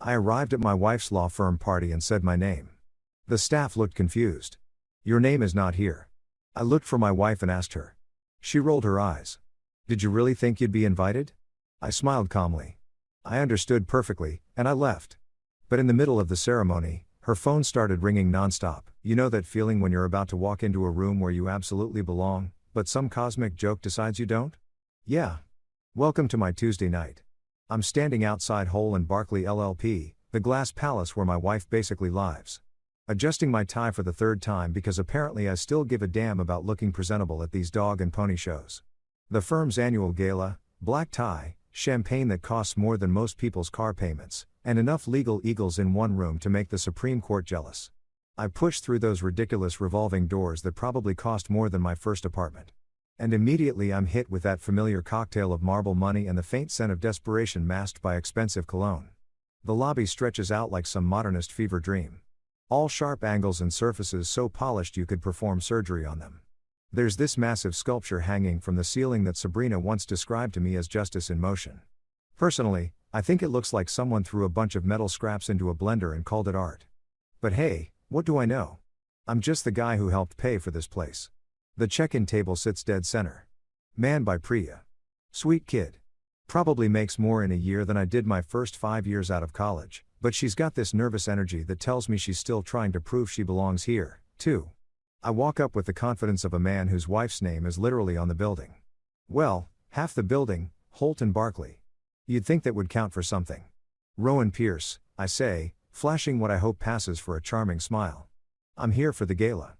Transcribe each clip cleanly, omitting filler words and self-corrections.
I arrived at my wife's law firm party and said my name. The staff looked confused. "Your name is not here." I looked for my wife and asked her. She rolled her eyes. "Did you really think you'd be invited?" I smiled calmly. I understood perfectly, and I left. But in the middle of the ceremony, her phone started ringing nonstop. You know that feeling when you're about to walk into a room where you absolutely belong, but some cosmic joke decides you don't? Yeah. Welcome to my Tuesday night. I'm standing outside Hole & Barkley LLP, the glass palace where my wife basically lives. Adjusting my tie for the third time because apparently I still give a damn about looking presentable at these dog and pony shows. The firm's annual gala, black tie, champagne that costs more than most people's car payments, and enough legal eagles in one room to make the Supreme Court jealous. I push through those ridiculous revolving doors that probably cost more than my first apartment. And immediately I'm hit with that familiar cocktail of marble money and the faint scent of desperation masked by expensive cologne. The lobby stretches out like some modernist fever dream. All sharp angles and surfaces so polished you could perform surgery on them. There's this massive sculpture hanging from the ceiling that Sabrina once described to me as justice in motion. Personally, I think it looks like someone threw a bunch of metal scraps into a blender and called it art. But hey, what do I know? I'm just the guy who helped pay for this place. The check-in table sits dead center. Manned by Priya. Sweet kid. Probably makes more in a year than I did my first 5 years out of college, but she's got this nervous energy that tells me she's still trying to prove she belongs here, too. I walk up with the confidence of a man whose wife's name is literally on the building. Well, half the building, Holt & Barkley. You'd think that would count for something. Rowan Pierce, I say, flashing what I hope passes for a charming smile. I'm here for the gala.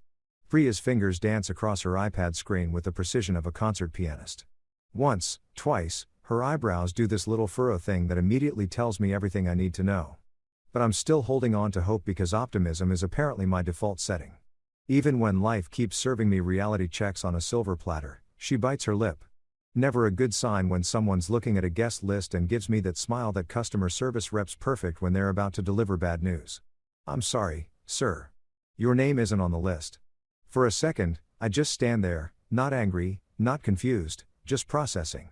Priya's fingers dance across her iPad screen with the precision of a concert pianist. Once, twice, her eyebrows do this little furrow thing that immediately tells me everything I need to know. But I'm still holding on to hope because optimism is apparently my default setting. Even when life keeps serving me reality checks on a silver platter, she bites her lip. Never a good sign when someone's looking at a guest list and gives me that smile that customer service reps perfect when they're about to deliver bad news. "I'm sorry, sir. Your name isn't on the list." For a second, I just stand there, not angry, not confused, just processing.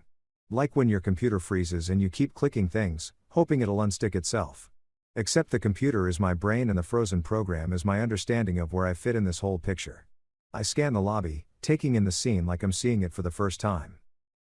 Like when your computer freezes and you keep clicking things, hoping it'll unstick itself. Except the computer is my brain and the frozen program is my understanding of where I fit in this whole picture. I scan the lobby, taking in the scene like I'm seeing it for the first time.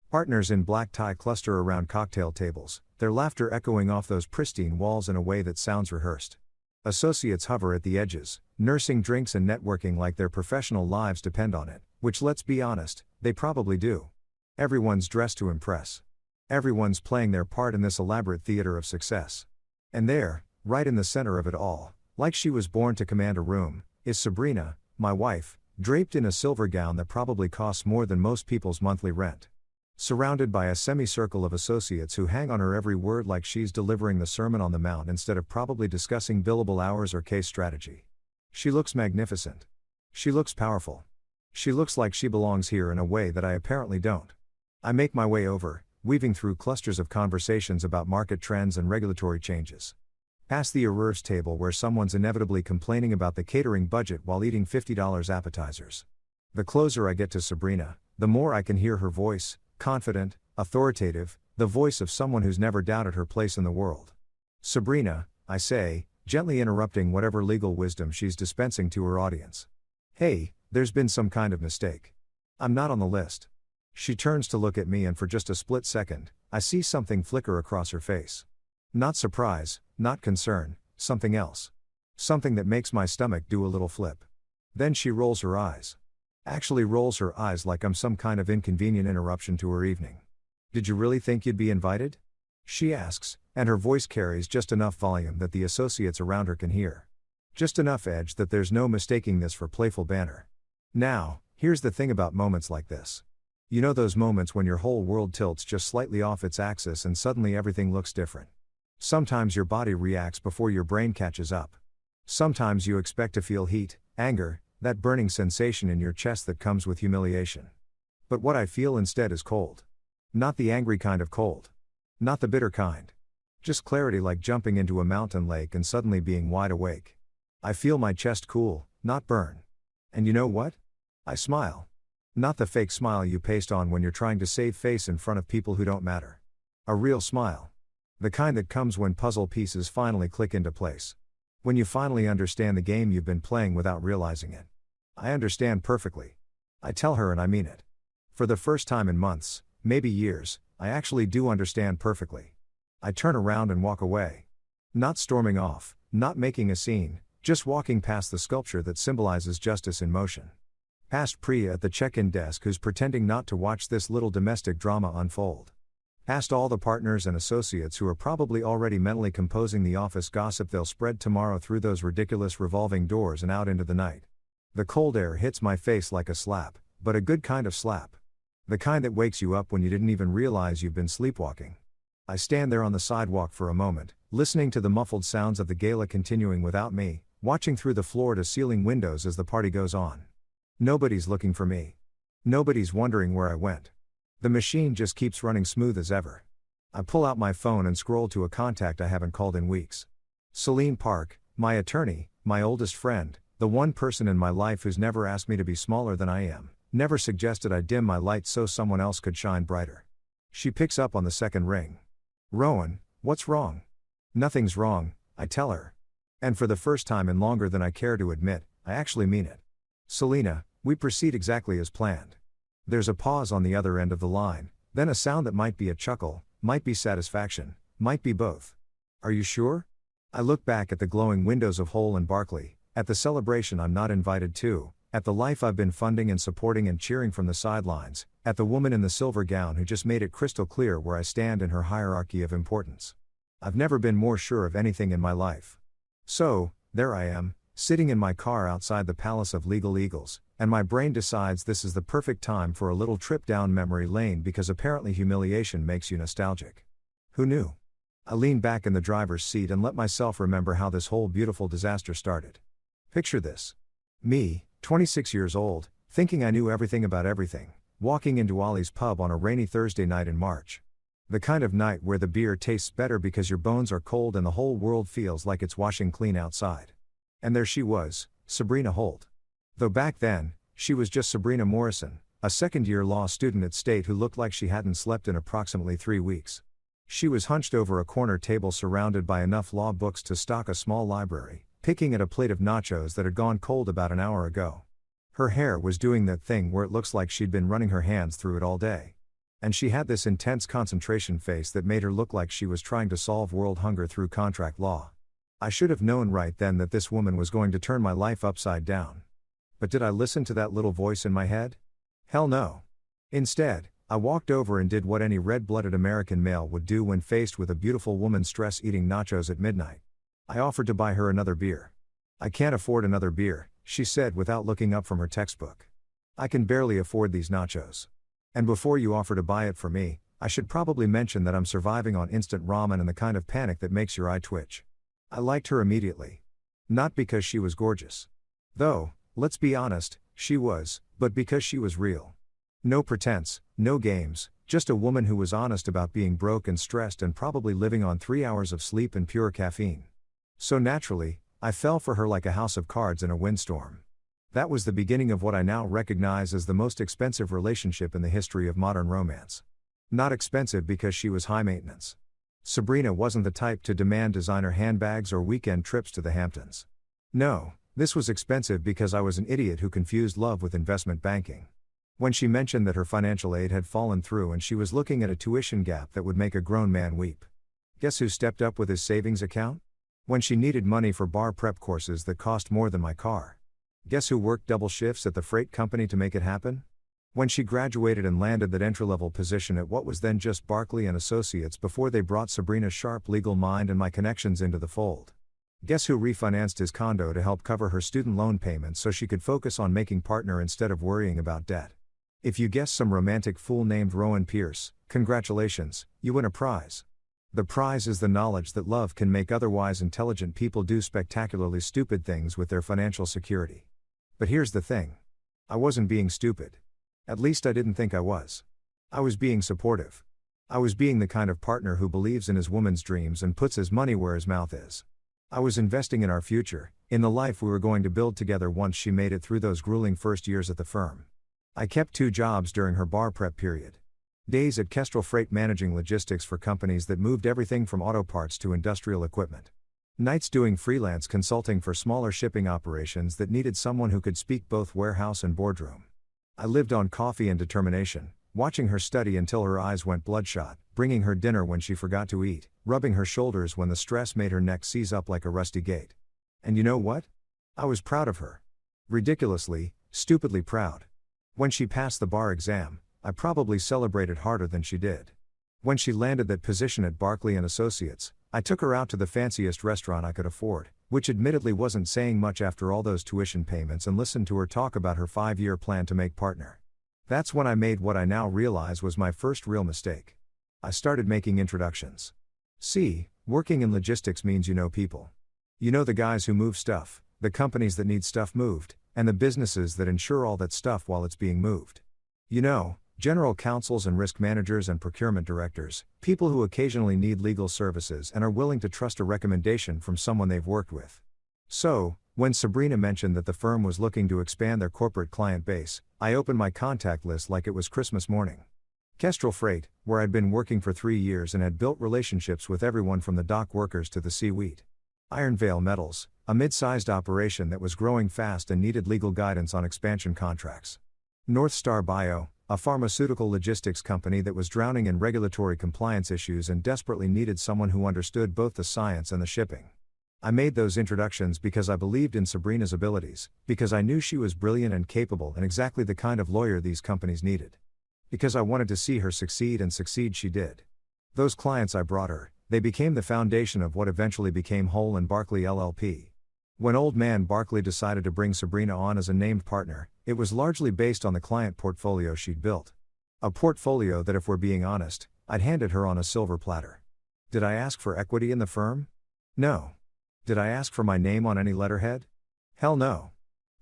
Partners in black tie cluster around cocktail tables, their laughter echoing off those pristine walls in a way that sounds rehearsed. Associates hover at the edges, nursing drinks and networking like their professional lives depend on it, which, let's be honest, they probably do. Everyone's dressed to impress. Everyone's playing their part in this elaborate theater of success. And there, right in the center of it all, like she was born to command a room, is Sabrina, my wife, draped in a silver gown that probably costs more than most people's monthly rent. Surrounded by a semicircle of associates who hang on her every word like she's delivering the Sermon on the Mount instead of probably discussing billable hours or case strategy. She looks magnificent. She looks powerful. She looks like she belongs here in a way that I apparently don't. I make my way over, weaving through clusters of conversations about market trends and regulatory changes. Past the hors table where someone's inevitably complaining about the catering budget while eating $50 appetizers. The closer I get to Sabrina, the more I can hear her voice, confident, authoritative, the voice of someone who's never doubted her place in the world. "Sabrina," I say, gently interrupting whatever legal wisdom she's dispensing to her audience. "Hey, there's been some kind of mistake. I'm not on the list." She turns to look at me and for just a split second, I see something flicker across her face. Not surprise, not concern, something else. Something that makes my stomach do a little flip. Then she rolls her eyes. Actually rolls her eyes like I'm some kind of inconvenient interruption to her evening. "Did you really think you'd be invited?" she asks, and her voice carries just enough volume that the associates around her can hear. Just enough edge that there's no mistaking this for playful banter. Now, here's the thing about moments like this. You know those moments when your whole world tilts just slightly off its axis and suddenly everything looks different. Sometimes your body reacts before your brain catches up. Sometimes you expect to feel heat, anger, that burning sensation in your chest that comes with humiliation. But what I feel instead is cold. Not the angry kind of cold. Not the bitter kind. Just clarity like jumping into a mountain lake and suddenly being wide awake. I feel my chest cool, not burn. And you know what? I smile. Not the fake smile you paste on when you're trying to save face in front of people who don't matter. A real smile. The kind that comes when puzzle pieces finally click into place. When you finally understand the game you've been playing without realizing it. I understand perfectly. I tell her and I mean it. For the first time in months, maybe years, I actually do understand perfectly. I turn around and walk away. Not storming off, not making a scene, just walking past the sculpture that symbolizes justice in motion. Past Priya at the check-in desk who's pretending not to watch this little domestic drama unfold. Past all the partners and associates who are probably already mentally composing the office gossip they'll spread tomorrow through those ridiculous revolving doors and out into the night. The cold air hits my face like a slap, but a good kind of slap. The kind that wakes you up when you didn't even realize you've been sleepwalking. I stand there on the sidewalk for a moment, listening to the muffled sounds of the gala continuing without me, watching through the floor-to-ceiling windows as the party goes on. Nobody's looking for me. Nobody's wondering where I went. The machine just keeps running smooth as ever. I pull out my phone and scroll to a contact I haven't called in weeks. Celine Park, my attorney, my oldest friend, the one person in my life who's never asked me to be smaller than I am, never suggested I dim my light so someone else could shine brighter. She picks up on the second ring. Rowan, what's wrong? Nothing's wrong, I tell her. And for the first time in longer than I care to admit, I actually mean it. Selena, we proceed exactly as planned. There's a pause on the other end of the line, then a sound that might be a chuckle, might be satisfaction, might be both. Are you sure? I look back at the glowing windows of Hole and Barclay, at the celebration I'm not invited to, at the life I've been funding and supporting and cheering from the sidelines, at the woman in the silver gown who just made it crystal clear where I stand in her hierarchy of importance. I've never been more sure of anything in my life. So, there I am, sitting in my car outside the Palace of Legal Eagles, and my brain decides this is the perfect time for a little trip down memory lane because apparently humiliation makes you nostalgic. Who knew? I lean back in the driver's seat and let myself remember how this whole beautiful disaster started. Picture this. Me, 26 years old, thinking I knew everything about everything, walking into Ollie's pub on a rainy Thursday night in March. The kind of night where the beer tastes better because your bones are cold and the whole world feels like it's washing clean outside. And there she was, Sabrina Holt. Though back then, she was just Sabrina Morrison, a second-year law student at State who looked like she hadn't slept in approximately 3 weeks. She was hunched over a corner table surrounded by enough law books to stock a small library, picking at a plate of nachos that had gone cold about an hour ago. Her hair was doing that thing where it looks like she'd been running her hands through it all day. And she had this intense concentration face that made her look like she was trying to solve world hunger through contract law. I should have known right then that this woman was going to turn my life upside down. But did I listen to that little voice in my head? Hell no. Instead, I walked over and did what any red-blooded American male would do when faced with a beautiful woman stress-eating nachos at midnight. I offered to buy her another beer. I can't afford another beer, she said without looking up from her textbook. I can barely afford these nachos. And before you offer to buy it for me, I should probably mention that I'm surviving on instant ramen and the kind of panic that makes your eye twitch. I liked her immediately. Not because she was gorgeous. Though, let's be honest, she was, but because she was real. No pretense, no games, just a woman who was honest about being broke and stressed and probably living on 3 hours of sleep and pure caffeine. So naturally, I fell for her like a house of cards in a windstorm. That was the beginning of what I now recognize as the most expensive relationship in the history of modern romance. Not expensive because she was high maintenance. Sabrina wasn't the type to demand designer handbags or weekend trips to the Hamptons. No, this was expensive because I was an idiot who confused love with investment banking. When she mentioned that her financial aid had fallen through and she was looking at a tuition gap that would make a grown man weep. Guess who stepped up with his savings account? When she needed money for bar prep courses that cost more than my car. Guess who worked double shifts at the freight company to make it happen? When she graduated and landed that entry-level position at what was then just Barclay and Associates before they brought Sabrina's sharp legal mind and my connections into the fold. Guess who refinanced his condo to help cover her student loan payments so she could focus on making partner instead of worrying about debt? If you guessed some romantic fool named Rowan Pierce, congratulations, you win a prize. The prize is the knowledge that love can make otherwise intelligent people do spectacularly stupid things with their financial security. But here's the thing. I wasn't being stupid. At least I didn't think I was. I was being supportive. I was being the kind of partner who believes in his woman's dreams and puts his money where his mouth is. I was investing in our future, in the life we were going to build together once she made it through those grueling first years at the firm. I kept 2 jobs during her bar prep period. Days at Kestrel Freight managing logistics for companies that moved everything from auto parts to industrial equipment. Nights doing freelance consulting for smaller shipping operations that needed someone who could speak both warehouse and boardroom. I lived on coffee and determination, watching her study until her eyes went bloodshot, bringing her dinner when she forgot to eat, rubbing her shoulders when the stress made her neck seize up like a rusty gate. And you know what? I was proud of her. Ridiculously, stupidly proud. When she passed the bar exam, I probably celebrated harder than she did. When she landed that position at Barclay and Associates, I took her out to the fanciest restaurant I could afford, which admittedly wasn't saying much after all those tuition payments, and listened to her talk about her 5-year plan to make partner. That's when I made what I now realize was my first real mistake. I started making introductions. See, working in logistics means you know people. You know the guys who move stuff, the companies that need stuff moved, and the businesses that insure all that stuff while it's being moved. You know, general counsels and risk managers and procurement directors, people who occasionally need legal services and are willing to trust a recommendation from someone they've worked with. So, when Sabrina mentioned that the firm was looking to expand their corporate client base, I opened my contact list like it was Christmas morning. Kestrel Freight, where I'd been working for 3 years and had built relationships with everyone from the dock workers to the C-suite. Ironvale Metals, a mid-sized operation that was growing fast and needed legal guidance on expansion contracts. North Star Bio, a pharmaceutical logistics company that was drowning in regulatory compliance issues and desperately needed someone who understood both the science and the shipping. I made those introductions because I believed in Sabrina's abilities, because I knew she was brilliant and capable and exactly the kind of lawyer these companies needed. Because I wanted to see her succeed, and succeed she did. Those clients I brought her, they became the foundation of what eventually became Hole and Barclay LLP. When old man Barclay decided to bring Sabrina on as a named partner, it was largely based on the client portfolio she'd built. A portfolio that, if we're being honest, I'd handed her on a silver platter. Did I ask for equity in the firm? No. Did I ask for my name on any letterhead? Hell no.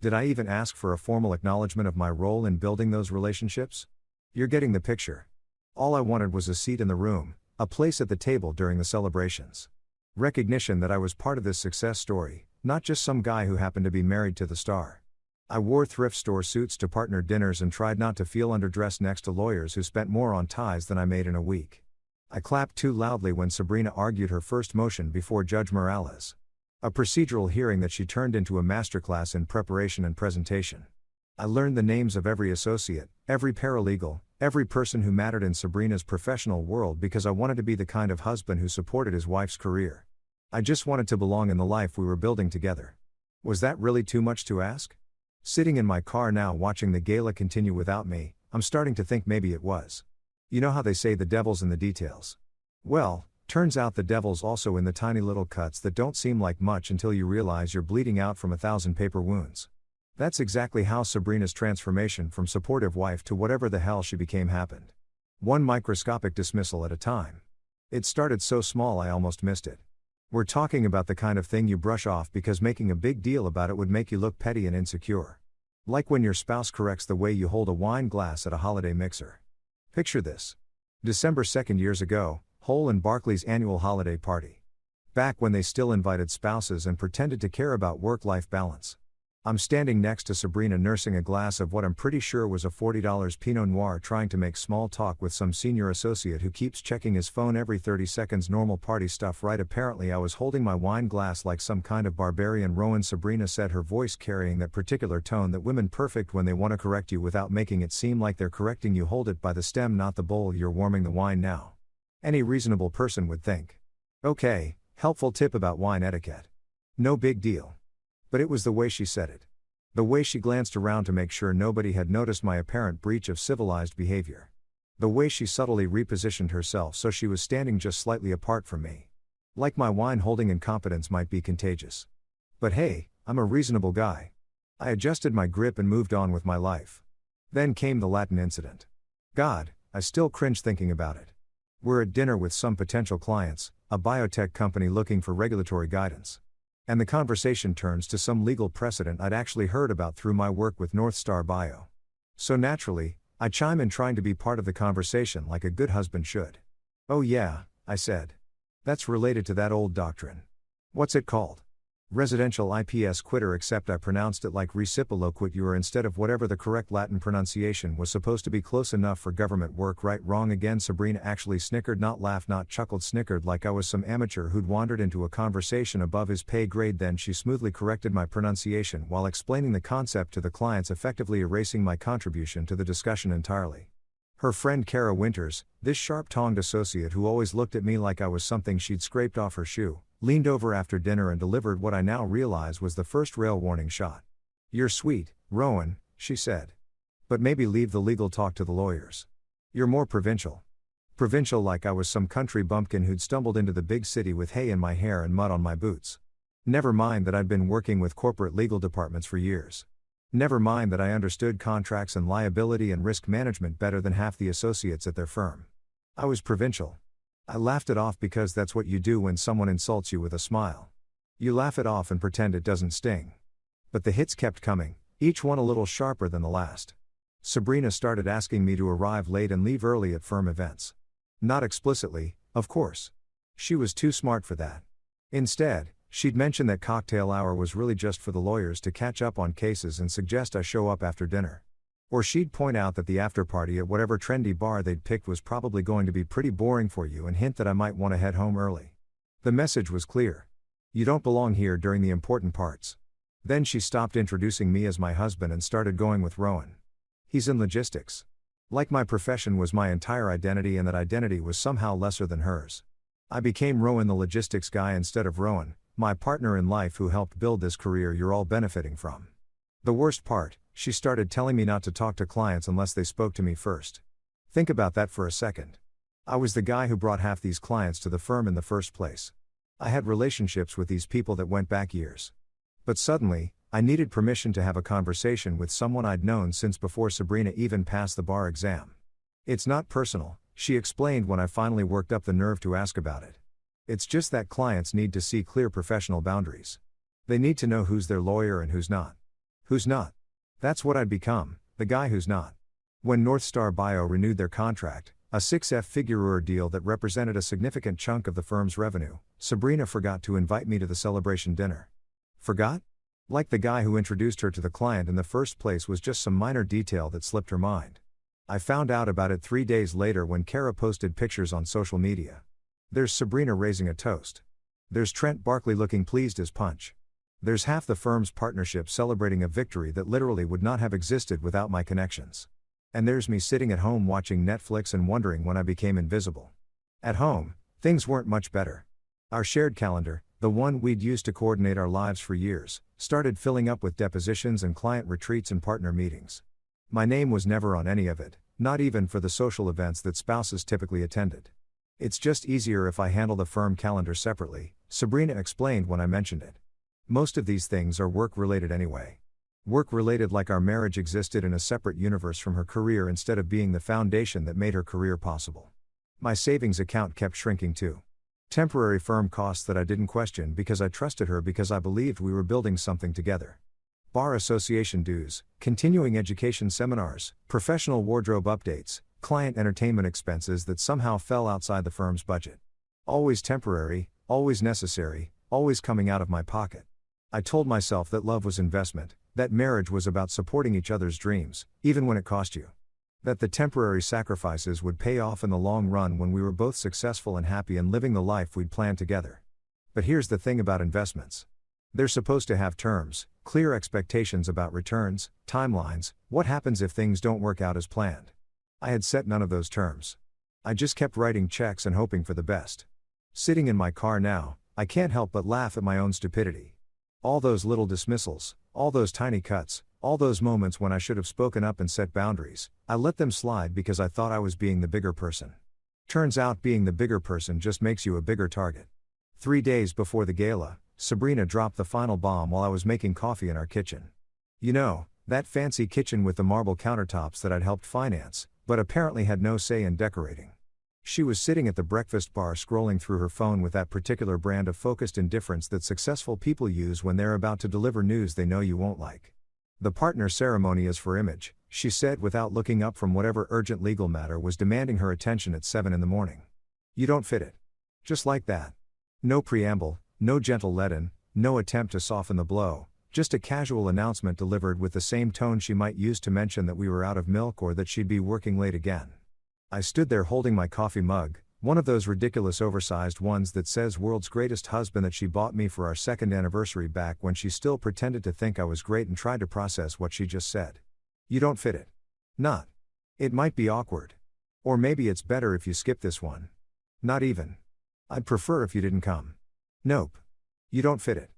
Did I even ask for a formal acknowledgement of my role in building those relationships? You're getting the picture. All I wanted was a seat in the room, a place at the table during the celebrations. Recognition that I was part of this success story, not just some guy who happened to be married to the star. I wore thrift store suits to partner dinners and tried not to feel underdressed next to lawyers who spent more on ties than I made in a week. I clapped too loudly when Sabrina argued her first motion before Judge Morales. A procedural hearing that she turned into a masterclass in preparation and presentation. I learned the names of every associate, every paralegal, every person who mattered in Sabrina's professional world because I wanted to be the kind of husband who supported his wife's career. I just wanted to belong in the life we were building together. Was that really too much to ask? Sitting in my car now watching the gala continue without me, I'm starting to think maybe it was. You know how they say the devil's in the details? Well, turns out the devil's also in the tiny little cuts that don't seem like much until you realize you're bleeding out from 1,000 paper wounds. That's exactly how Sabrina's transformation from supportive wife to whatever the hell she became happened. One microscopic dismissal at a time. It started so small I almost missed it. We're talking about the kind of thing you brush off because making a big deal about it would make you look petty and insecure. Like when your spouse corrects the way you hold a wine glass at a holiday mixer. Picture this. December 2nd years ago, Hole and Barclay's annual holiday party. Back when they still invited spouses and pretended to care about work-life balance. I'm standing next to Sabrina nursing a glass of what I'm pretty sure was a $40 Pinot Noir, trying to make small talk with some senior associate who keeps checking his phone every 30 seconds. Normal party stuff, right? Apparently I was holding my wine glass like some kind of barbarian Rowan. Sabrina said, her voice carrying that particular tone that women perfect when they want to correct you without making it seem like they're correcting you. Hold it by the stem, not the bowl. You're warming the wine now. Any reasonable person would think. Okay, helpful tip about wine etiquette. No big deal. But it was the way she said it. The way she glanced around to make sure nobody had noticed my apparent breach of civilized behavior. The way she subtly repositioned herself so she was standing just slightly apart from me. Like my wine-holding incompetence might be contagious. But hey, I'm a reasonable guy. I adjusted my grip and moved on with my life. Then came the Latin incident. God, I still cringe thinking about it. We're at dinner with some potential clients, a biotech company looking for regulatory guidance. And the conversation turns to some legal precedent I'd actually heard about through my work with North Star Bio. So naturally, I chime in, trying to be part of the conversation like a good husband should. Oh yeah, I said. That's related to that old doctrine. What's it called? Residential IPS quitter, except I pronounced it like reciproquature instead of whatever the correct Latin pronunciation was supposed to be. Close enough for government work. Right, wrong again. Sabrina actually snickered, not laughed, not chuckled, snickered like I was some amateur who'd wandered into a conversation above his pay grade. Then she smoothly corrected my pronunciation while explaining the concept to the clients, effectively erasing my contribution to the discussion entirely. Her friend Kara Winters, this sharp-tongued associate who always looked at me like I was something she'd scraped off her shoe, leaned over after dinner and delivered what I now realize was the first rail warning shot. "You're sweet, Rowan," she said. "But maybe leave the legal talk to the lawyers. You're more provincial." Provincial, like I was some country bumpkin who'd stumbled into the big city with hay in my hair and mud on my boots. Never mind that I'd been working with corporate legal departments for years. Never mind that I understood contracts and liability and risk management better than half the associates at their firm. I was provincial. I laughed it off because that's what you do when someone insults you with a smile. You laugh it off and pretend it doesn't sting. But the hits kept coming, each one a little sharper than the last. Sabrina started asking me to arrive late and leave early at firm events. Not explicitly, of course. She was too smart for that. Instead, she'd mention that cocktail hour was really just for the lawyers to catch up on cases and suggest I show up after dinner. Or she'd point out that the after-party at whatever trendy bar they'd picked was probably going to be pretty boring for you and hint that I might want to head home early. The message was clear. You don't belong here during the important parts. Then she stopped introducing me as my husband and started going with Rowan. He's in logistics. Like my profession was my entire identity and that identity was somehow lesser than hers. I became Rowan the logistics guy instead of Rowan, my partner in life who helped build this career you're all benefiting from. The worst part, she started telling me not to talk to clients unless they spoke to me first. Think about that for a second. I was the guy who brought half these clients to the firm in the first place. I had relationships with these people that went back years. But suddenly, I needed permission to have a conversation with someone I'd known since before Sabrina even passed the bar exam. It's not personal, she explained when I finally worked up the nerve to ask about it. It's just that clients need to see clear professional boundaries. They need to know who's their lawyer and who's not. Who's not? That's what I'd become, the guy who's not. When North Star Bio renewed their contract, a 6-figure deal that represented a significant chunk of the firm's revenue, Sabrina forgot to invite me to the celebration dinner. Forgot? Like the guy who introduced her to the client in the first place was just some minor detail that slipped her mind. I found out about it 3 days later when Kara posted pictures on social media. There's Sabrina raising a toast. There's Trent Barkley looking pleased as punch. There's half the firm's partnership celebrating a victory that literally would not have existed without my connections. And there's me sitting at home watching Netflix and wondering when I became invisible. At home, things weren't much better. Our shared calendar, the one we'd used to coordinate our lives for years, started filling up with depositions and client retreats and partner meetings. My name was never on any of it, not even for the social events that spouses typically attended. It's just easier if I handle the firm calendar separately, Sabrina explained when I mentioned it. Most of these things are work-related anyway. Work-related, like our marriage existed in a separate universe from her career instead of being the foundation that made her career possible. My savings account kept shrinking too. Temporary firm costs that I didn't question because I trusted her because I believed we were building something together. Bar association dues, continuing education seminars, professional wardrobe updates, client entertainment expenses that somehow fell outside the firm's budget. Always temporary, always necessary, always coming out of my pocket. I told myself that love was investment, that marriage was about supporting each other's dreams, even when it cost you. That the temporary sacrifices would pay off in the long run when we were both successful and happy and living the life we'd planned together. But here's the thing about investments. They're supposed to have terms, clear expectations about returns, timelines, what happens if things don't work out as planned. I had set none of those terms. I just kept writing checks and hoping for the best. Sitting in my car now, I can't help but laugh at my own stupidity. All those little dismissals, all those tiny cuts, all those moments when I should have spoken up and set boundaries, I let them slide because I thought I was being the bigger person. Turns out being the bigger person just makes you a bigger target. 3 days before the gala, Sabrina dropped the final bomb while I was making coffee in our kitchen. You know, that fancy kitchen with the marble countertops that I'd helped finance, but apparently had no say in decorating. She was sitting at the breakfast bar scrolling through her phone with that particular brand of focused indifference that successful people use when they're about to deliver news they know you won't like. The partner ceremony is for image, she said without looking up from whatever urgent legal matter was demanding her attention at 7 a.m. You don't fit it. Just like that. No preamble, no gentle let-in, no attempt to soften the blow, just a casual announcement delivered with the same tone she might use to mention that we were out of milk or that she'd be working late again. I stood there holding my coffee mug, one of those ridiculous oversized ones that says "World's Greatest Husband" that she bought me for our second anniversary back when she still pretended to think I was great and tried to process what she just said. You don't fit it. Not. It might be awkward. Or maybe it's better if you skip this one. Not even. I'd prefer if you didn't come. Nope. You don't fit it.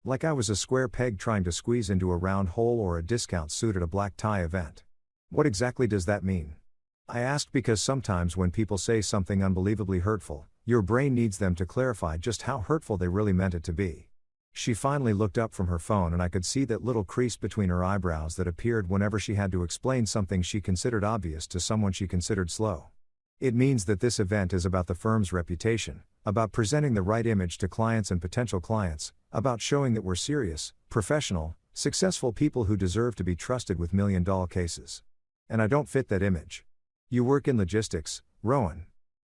Like I was a square peg trying to squeeze into a round hole or a discount suit at a black tie event. What exactly does that mean? I asked because sometimes when people say something unbelievably hurtful, your brain needs them to clarify just how hurtful they really meant it to be. She finally looked up from her phone and I could see that little crease between her eyebrows that appeared whenever she had to explain something she considered obvious to someone she considered slow. It means that this event is about the firm's reputation, about presenting the right image to clients and potential clients, about showing that we're serious, professional, successful people who deserve to be trusted with million-dollar cases. And I don't fit that image. You work in logistics, Rowan.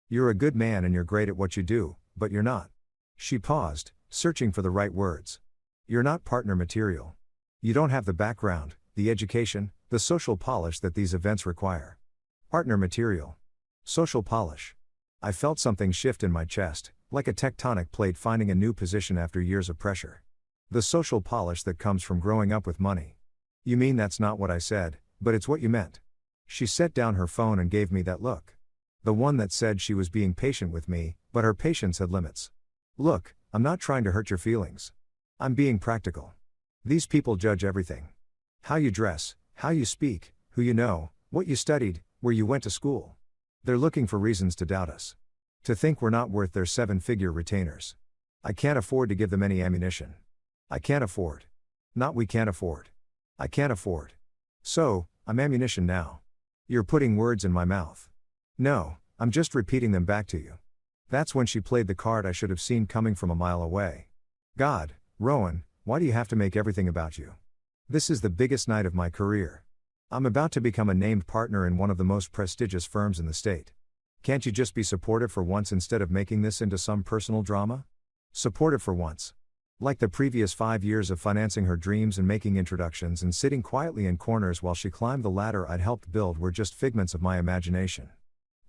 You're a good man and you're great at what you do, but you're not. She paused, searching for the right words. You're not partner material. You don't have the background, the education, the social polish that these events require. Partner material. Social polish. I felt something shift in my chest, like a tectonic plate finding a new position after years of pressure. The social polish that comes from growing up with money. You mean that's not what I said, but it's what you meant. She set down her phone and gave me that look. The one that said she was being patient with me, but her patience had limits. Look, I'm not trying to hurt your feelings. I'm being practical. These people judge everything. How you dress, how you speak, who you know, what you studied, where you went to school. They're looking for reasons to doubt us. To think we're not worth their 7-figure retainers. I can't afford to give them any ammunition. I can't afford. Not we can't afford. I can't afford. So, I'm ammunition now. You're putting words in my mouth. No, I'm just repeating them back to you. That's when she played the card I should have seen coming from a mile away. God, Rowan, why do you have to make everything about you? This is the biggest night of my career. I'm about to become a named partner in one of the most prestigious firms in the state. Can't you just be supportive for once instead of making this into some personal drama? Supportive for once. Like the previous 5 years of financing her dreams and making introductions and sitting quietly in corners while she climbed the ladder I'd helped build were just figments of my imagination.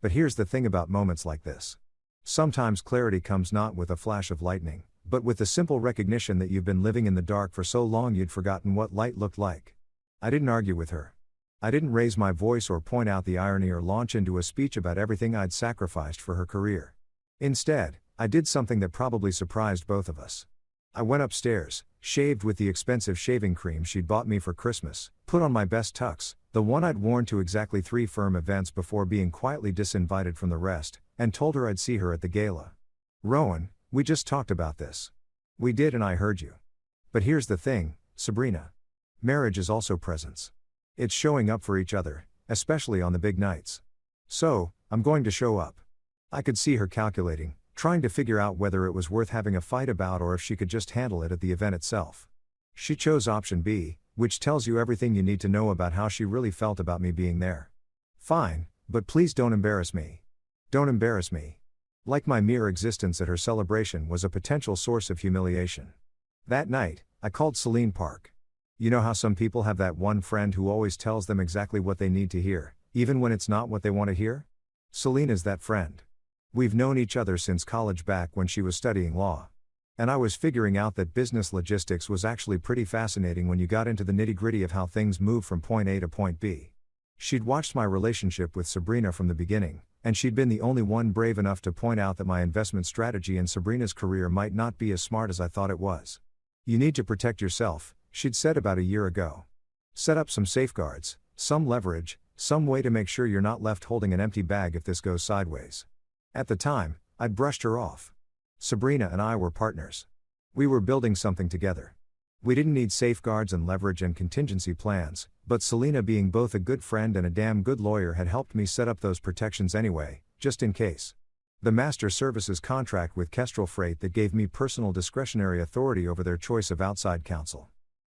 But here's the thing about moments like this. Sometimes clarity comes not with a flash of lightning, but with the simple recognition that you've been living in the dark for so long you'd forgotten what light looked like. I didn't argue with her. I didn't raise my voice or point out the irony or launch into a speech about everything I'd sacrificed for her career. Instead, I did something that probably surprised both of us. I went upstairs, shaved with the expensive shaving cream she'd bought me for Christmas, put on my best tux, the one I'd worn to exactly 3 firm events before being quietly disinvited from the rest, and told her I'd see her at the gala. Rowan, we just talked about this. We did and I heard you. But here's the thing, Sabrina. Marriage is also presence. It's showing up for each other, especially on the big nights. So, I'm going to show up. I could see her calculating, trying to figure out whether it was worth having a fight about or if she could just handle it at the event itself. She chose option B, which tells you everything you need to know about how she really felt about me being there. Fine, but please don't embarrass me. Don't embarrass me. Like my mere existence at her celebration was a potential source of humiliation. That night, I called Celine Park. You know how some people have that one friend who always tells them exactly what they need to hear, even when it's not what they want to hear? Celine is that friend. We've known each other since college back when she was studying law. And I was figuring out that business logistics was actually pretty fascinating when you got into the nitty-gritty of how things move from point A to point B. She'd watched my relationship with Sabrina from the beginning, and she'd been the only one brave enough to point out that my investment strategy in Sabrina's career might not be as smart as I thought it was. You need to protect yourself, she'd said about a year ago. Set up some safeguards, some leverage, some way to make sure you're not left holding an empty bag if this goes sideways. At the time, I'd brushed her off. Sabrina and I were partners. We were building something together. We didn't need safeguards and leverage and contingency plans, but Selena, being both a good friend and a damn good lawyer, had helped me set up those protections anyway, just in case. The master services contract with Kestrel Freight that gave me personal discretionary authority over their choice of outside counsel.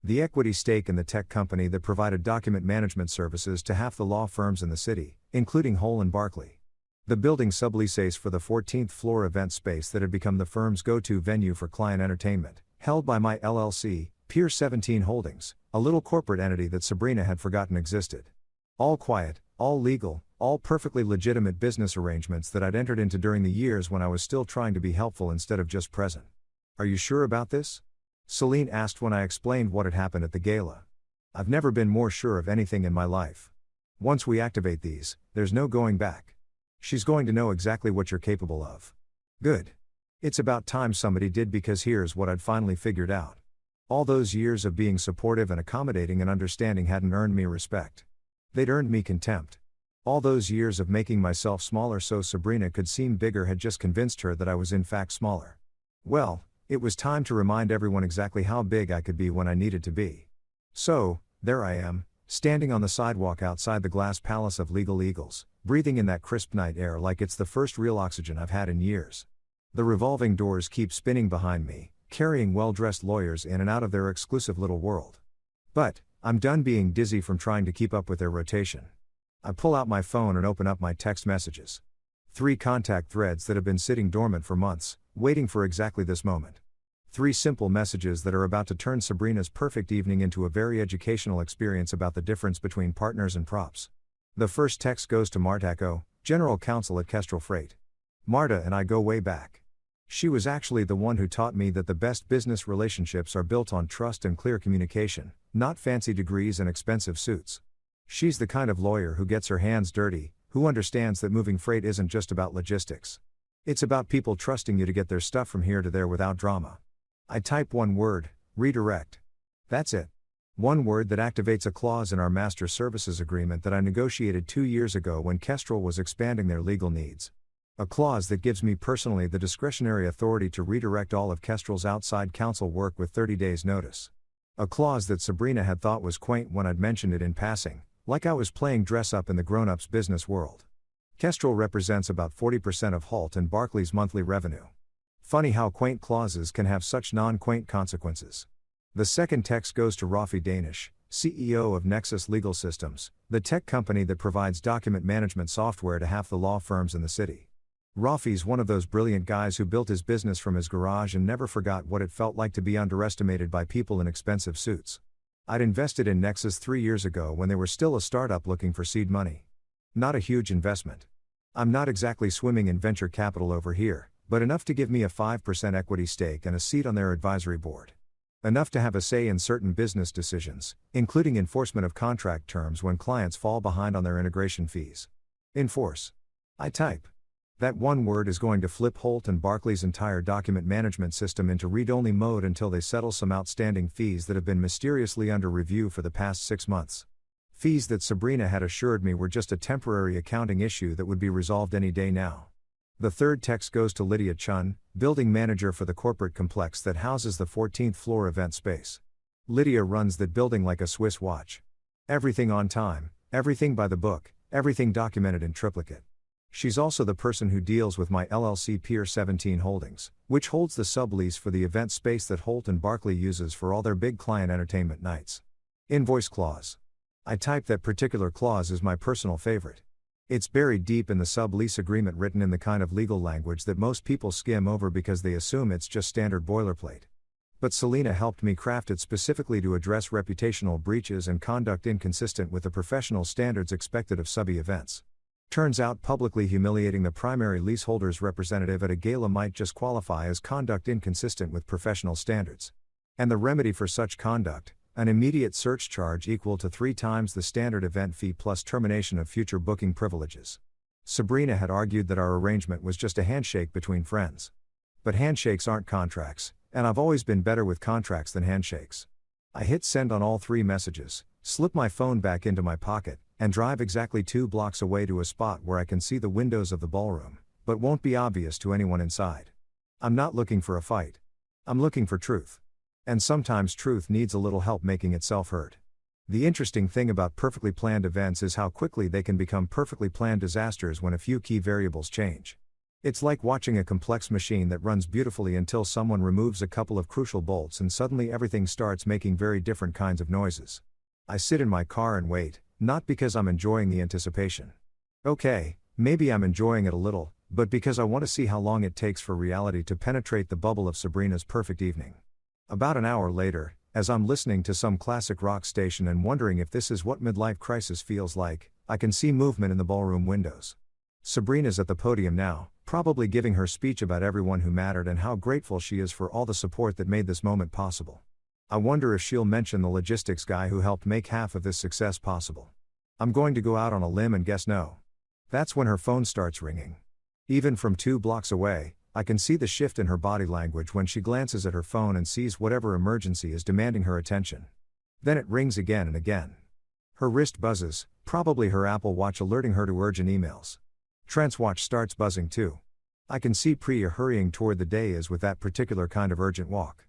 The equity stake in the tech company that provided document management services to half the law firms in the city, including Hole and Barkley. The building subleases for the 14th floor event space that had become the firm's go-to venue for client entertainment, held by my LLC, Pier 17 Holdings, a little corporate entity that Sabrina had forgotten existed. All quiet, all legal, all perfectly legitimate business arrangements that I'd entered into during the years when I was still trying to be helpful instead of just present. Are you sure about this? Celine asked when I explained what had happened at the gala. I've never been more sure of anything in my life. Once we activate these, there's no going back. She's going to know exactly what you're capable of. Good. It's about time somebody did, because here's what I'd finally figured out. All those years of being supportive and accommodating and understanding hadn't earned me respect. They'd earned me contempt. All those years of making myself smaller so Sabrina could seem bigger had just convinced her that I was in fact smaller. Well, it was time to remind everyone exactly how big I could be when I needed to be. So, there I am, standing on the sidewalk outside the glass palace of Legal Eagles, breathing in that crisp night air like it's the first real oxygen I've had in years. The revolving doors keep spinning behind me, carrying well-dressed lawyers in and out of their exclusive little world. But, I'm done being dizzy from trying to keep up with their rotation. I pull out my phone and open up my text messages. 3 contact threads that have been sitting dormant for months, waiting for exactly this moment. 3 simple messages that are about to turn Sabrina's perfect evening into a very educational experience about the difference between partners and props. The first text goes to Marta, General Counsel at Kestrel Freight. Marta and I go way back. She was actually the one who taught me that the best business relationships are built on trust and clear communication, not fancy degrees and expensive suits. She's the kind of lawyer who gets her hands dirty, who understands that moving freight isn't just about logistics. It's about people trusting you to get their stuff from here to there without drama. I type one word: redirect. That's it. One word that activates a clause in our master services agreement that I negotiated 2 years ago when Kestrel was expanding their legal needs. A clause that gives me personally the discretionary authority to redirect all of Kestrel's outside counsel work with 30 days notice. A clause that Sabrina had thought was quaint when I'd mentioned it in passing, like I was playing dress-up in the grown-ups business world. Kestrel represents about 40% of Halt and Barclays' monthly revenue. Funny how quaint clauses can have such non-quaint consequences. The second text goes to Rafi Danish, CEO of Nexus Legal Systems, the tech company that provides document management software to half the law firms in the city. Rafi's one of those brilliant guys who built his business from his garage and never forgot what it felt like to be underestimated by people in expensive suits. I'd invested in Nexus 3 years ago when they were still a startup looking for seed money. Not a huge investment. I'm not exactly swimming in venture capital over here, but enough to give me a 5% equity stake and a seat on their advisory board. Enough to have a say in certain business decisions, including enforcement of contract terms when clients fall behind on their integration fees. Enforce. I type. That one word is going to flip Holt and Barclays' entire document management system into read-only mode until they settle some outstanding fees that have been mysteriously under review for the past 6 months. Fees that Sabrina had assured me were just a temporary accounting issue that would be resolved any day now. The third text goes to Lydia Chun, building manager for the corporate complex that houses the 14th floor event space. Lydia runs that building like a Swiss watch. Everything on time, everything by the book, everything documented in triplicate. She's also the person who deals with my LLC Pier 17 Holdings, which holds the sublease for the event space that Holt and Barclay uses for all their big client entertainment nights. Invoice clause. I type that particular clause is my personal favorite. It's buried deep in the sublease agreement, written in the kind of legal language that most people skim over because they assume it's just standard boilerplate. But Selena helped me craft it specifically to address reputational breaches and conduct inconsistent with the professional standards expected of subby events. Turns out publicly humiliating the primary leaseholder's representative at a gala might just qualify as conduct inconsistent with professional standards. And the remedy for such conduct, an immediate search charge equal to 3 times the standard event fee plus termination of future booking privileges. Sabrina had argued that our arrangement was just a handshake between friends. But handshakes aren't contracts, and I've always been better with contracts than handshakes. I hit send on all 3 messages, slip my phone back into my pocket, and drive exactly 2 blocks away to a spot where I can see the windows of the ballroom, but won't be obvious to anyone inside. I'm not looking for a fight. I'm looking for truth. And sometimes truth needs a little help making itself heard. The interesting thing about perfectly planned events is how quickly they can become perfectly planned disasters when a few key variables change. It's like watching a complex machine that runs beautifully until someone removes a couple of crucial bolts and suddenly everything starts making very different kinds of noises. I sit in my car and wait, not because I'm enjoying the anticipation. Okay, maybe I'm enjoying it a little, but because I want to see how long it takes for reality to penetrate the bubble of Sabrina's perfect evening. About an hour later, as I'm listening to some classic rock station and wondering if this is what midlife crisis feels like, I can see movement in the ballroom windows. Sabrina's at the podium now, probably giving her speech about everyone who mattered and how grateful she is for all the support that made this moment possible. I wonder if she'll mention the logistics guy who helped make half of this success possible. I'm going to go out on a limb and guess no. That's when her phone starts ringing. Even from 2 blocks away, I can see the shift in her body language when she glances at her phone and sees whatever emergency is demanding her attention. Then it rings again and again. Her wrist buzzes, probably her Apple Watch alerting her to urgent emails. Trent's watch starts buzzing too. I can see Priya hurrying toward the dais with that particular kind of urgent walk.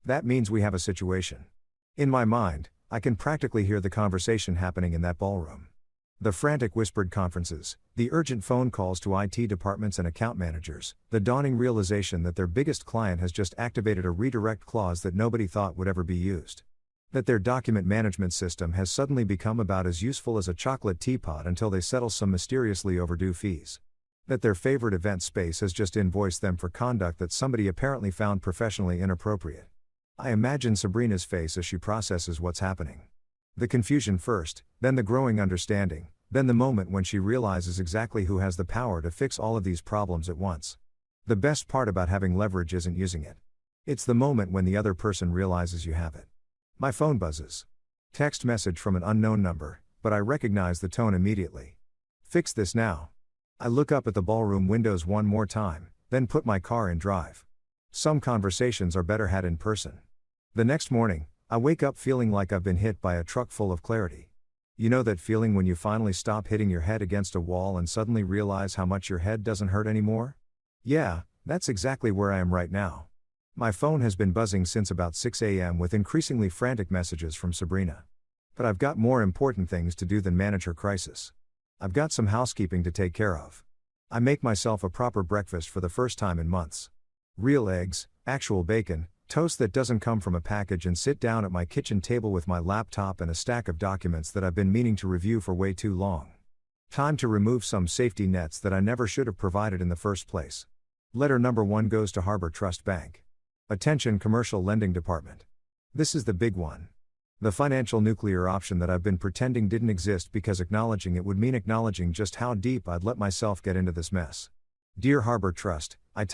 That means we have a situation. In my mind, I can practically hear the conversation happening in that ballroom. The frantic whispered conferences, the urgent phone calls to IT departments and account managers, the dawning realization that their biggest client has just activated a redirect clause that nobody thought would ever be used. That their document management system has suddenly become about as useful as a chocolate teapot until they settle some mysteriously overdue fees. That their favorite event space has just invoiced them for conduct that somebody apparently found professionally inappropriate. I imagine Sabrina's face as she processes what's happening. The confusion first, then the growing understanding, then the moment when she realizes exactly who has the power to fix all of these problems at once. The best part about having leverage isn't using it. It's the moment when the other person realizes you have it. My phone buzzes. Text message from an unknown number, but I recognize the tone immediately. Fix this now. I look up at the ballroom windows one more time, then put my car in drive. Some conversations are better had in person. The next morning, I wake up feeling like I've been hit by a truck full of clarity. You know that feeling when you finally stop hitting your head against a wall and suddenly realize how much your head doesn't hurt anymore? Yeah, that's exactly where I am right now. My phone has been buzzing since about 6 a.m. with increasingly frantic messages from Sabrina. But I've got more important things to do than manage her crisis. I've got some housekeeping to take care of. I make myself a proper breakfast for the first time in months. Real eggs, actual bacon, toast that doesn't come from a package, and sit down at my kitchen table with my laptop and a stack of documents that I've been meaning to review for way too long. Time to remove some safety nets that I never should have provided in the first place. Letter number 1 goes to Harbor Trust Bank. Attention Commercial Lending Department. This is the big one. The financial nuclear option that I've been pretending didn't exist because acknowledging it would mean acknowledging just how deep I'd let myself get into this mess. Dear Harbor Trust, I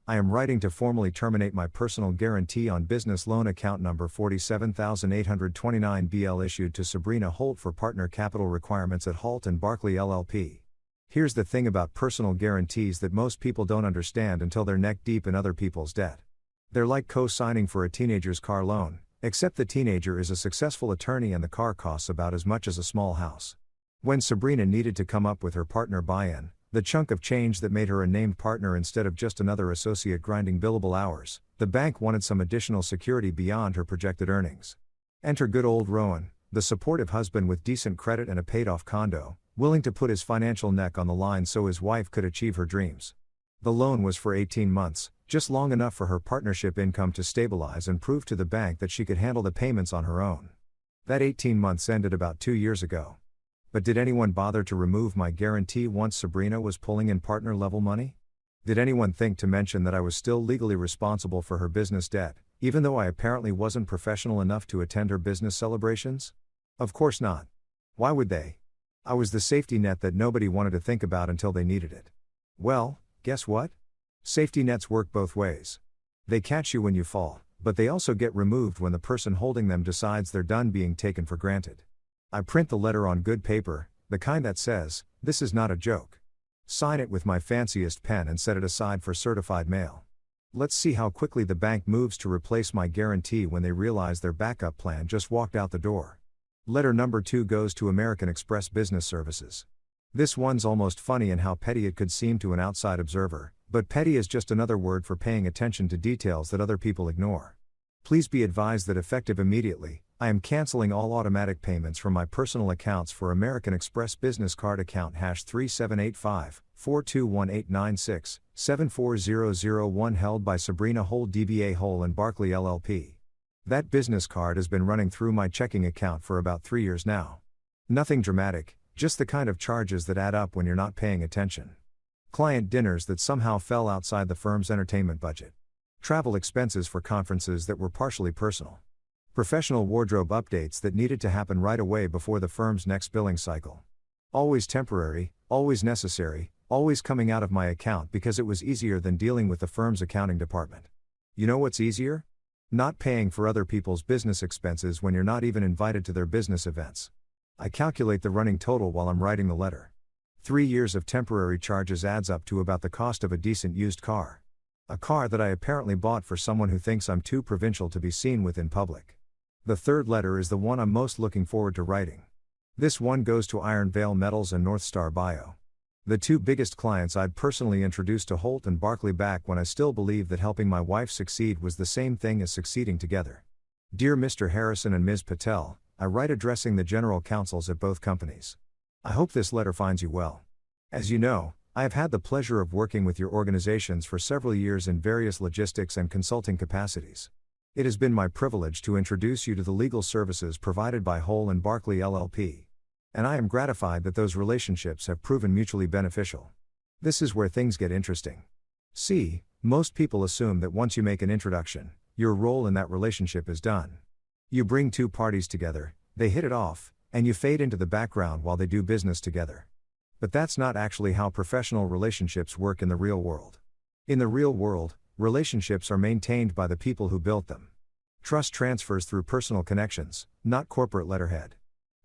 am writing to formally terminate my personal guarantee on business loan account number 47829BL issued to Sabrina Holt for partner capital requirements at Holt & Barkley LLP. Here's the thing about personal guarantees that most people don't understand until they're neck deep in other people's debt. They're like co-signing for a teenager's car loan, except the teenager is a successful attorney and the car costs about as much as a small house. When Sabrina needed to come up with her partner buy-in, the chunk of change that made her a named partner instead of just another associate grinding billable hours, the bank wanted some additional security beyond her projected earnings. Enter good old Rowan, the supportive husband with decent credit and a paid-off condo, willing to put his financial neck on the line so his wife could achieve her dreams. The loan was for 18 months, just long enough for her partnership income to stabilize and prove to the bank that she could handle the payments on her own. That 18 months ended about 2 years ago. But did anyone bother to remove my guarantee once Sabrina was pulling in partner-level money? Did anyone think to mention that I was still legally responsible for her business debt, even though I apparently wasn't professional enough to attend her business celebrations? Of course not. Why would they? I was the safety net that nobody wanted to think about until they needed it. Well, guess what? Safety nets work both ways. They catch you when you fall, but they also get removed when the person holding them decides they're done being taken for granted. I print the letter on good paper, the kind that says, "This is not a joke." Sign it with my fanciest pen and set it aside for certified mail. Let's see how quickly the bank moves to replace my guarantee when they realize their backup plan just walked out the door. Letter number 2 goes to American Express Business Services. This one's almost funny in how petty it could seem to an outside observer, but petty is just another word for paying attention to details that other people ignore. Please be advised that effective immediately, I am canceling all automatic payments from my personal accounts for American Express Business Card account #3785-421896-74001 held by Sabrina Holt DBA Holt & Barkley LLP. That business card has been running through my checking account for about 3 years now. Nothing dramatic, just the kind of charges that add up when you're not paying attention. Client dinners that somehow fell outside the firm's entertainment budget. Travel expenses for conferences that were partially personal. Professional wardrobe updates that needed to happen right away before the firm's next billing cycle. Always temporary, always necessary, always coming out of my account because it was easier than dealing with the firm's accounting department. You know what's easier? Not paying for other people's business expenses when you're not even invited to their business events. I calculate the running total while I'm writing the letter. 3 years of temporary charges adds up to about the cost of a decent used car. A car that I apparently bought for someone who thinks I'm too provincial to be seen with in public. The third letter is the one I'm most looking forward to writing. This one goes to Iron Vale Metals and North Star Bio. The two biggest clients I'd personally introduced to Holt and Barkley back when I still believed that helping my wife succeed was the same thing as succeeding together. Dear Mr. Harrison and Ms. Patel, I write addressing the general counsels at both companies. I hope this letter finds you well. As you know, I have had the pleasure of working with your organizations for several years in various logistics and consulting capacities. It has been my privilege to introduce you to the legal services provided by Holt and Barkley LLP. And I am gratified that those relationships have proven mutually beneficial. This is where things get interesting. See, most people assume that once you make an introduction, your role in that relationship is done. You bring two parties together, they hit it off, and you fade into the background while they do business together. But that's not actually how professional relationships work in the real world. In the real world, relationships are maintained by the people who built them. Trust transfers through personal connections, not corporate letterhead.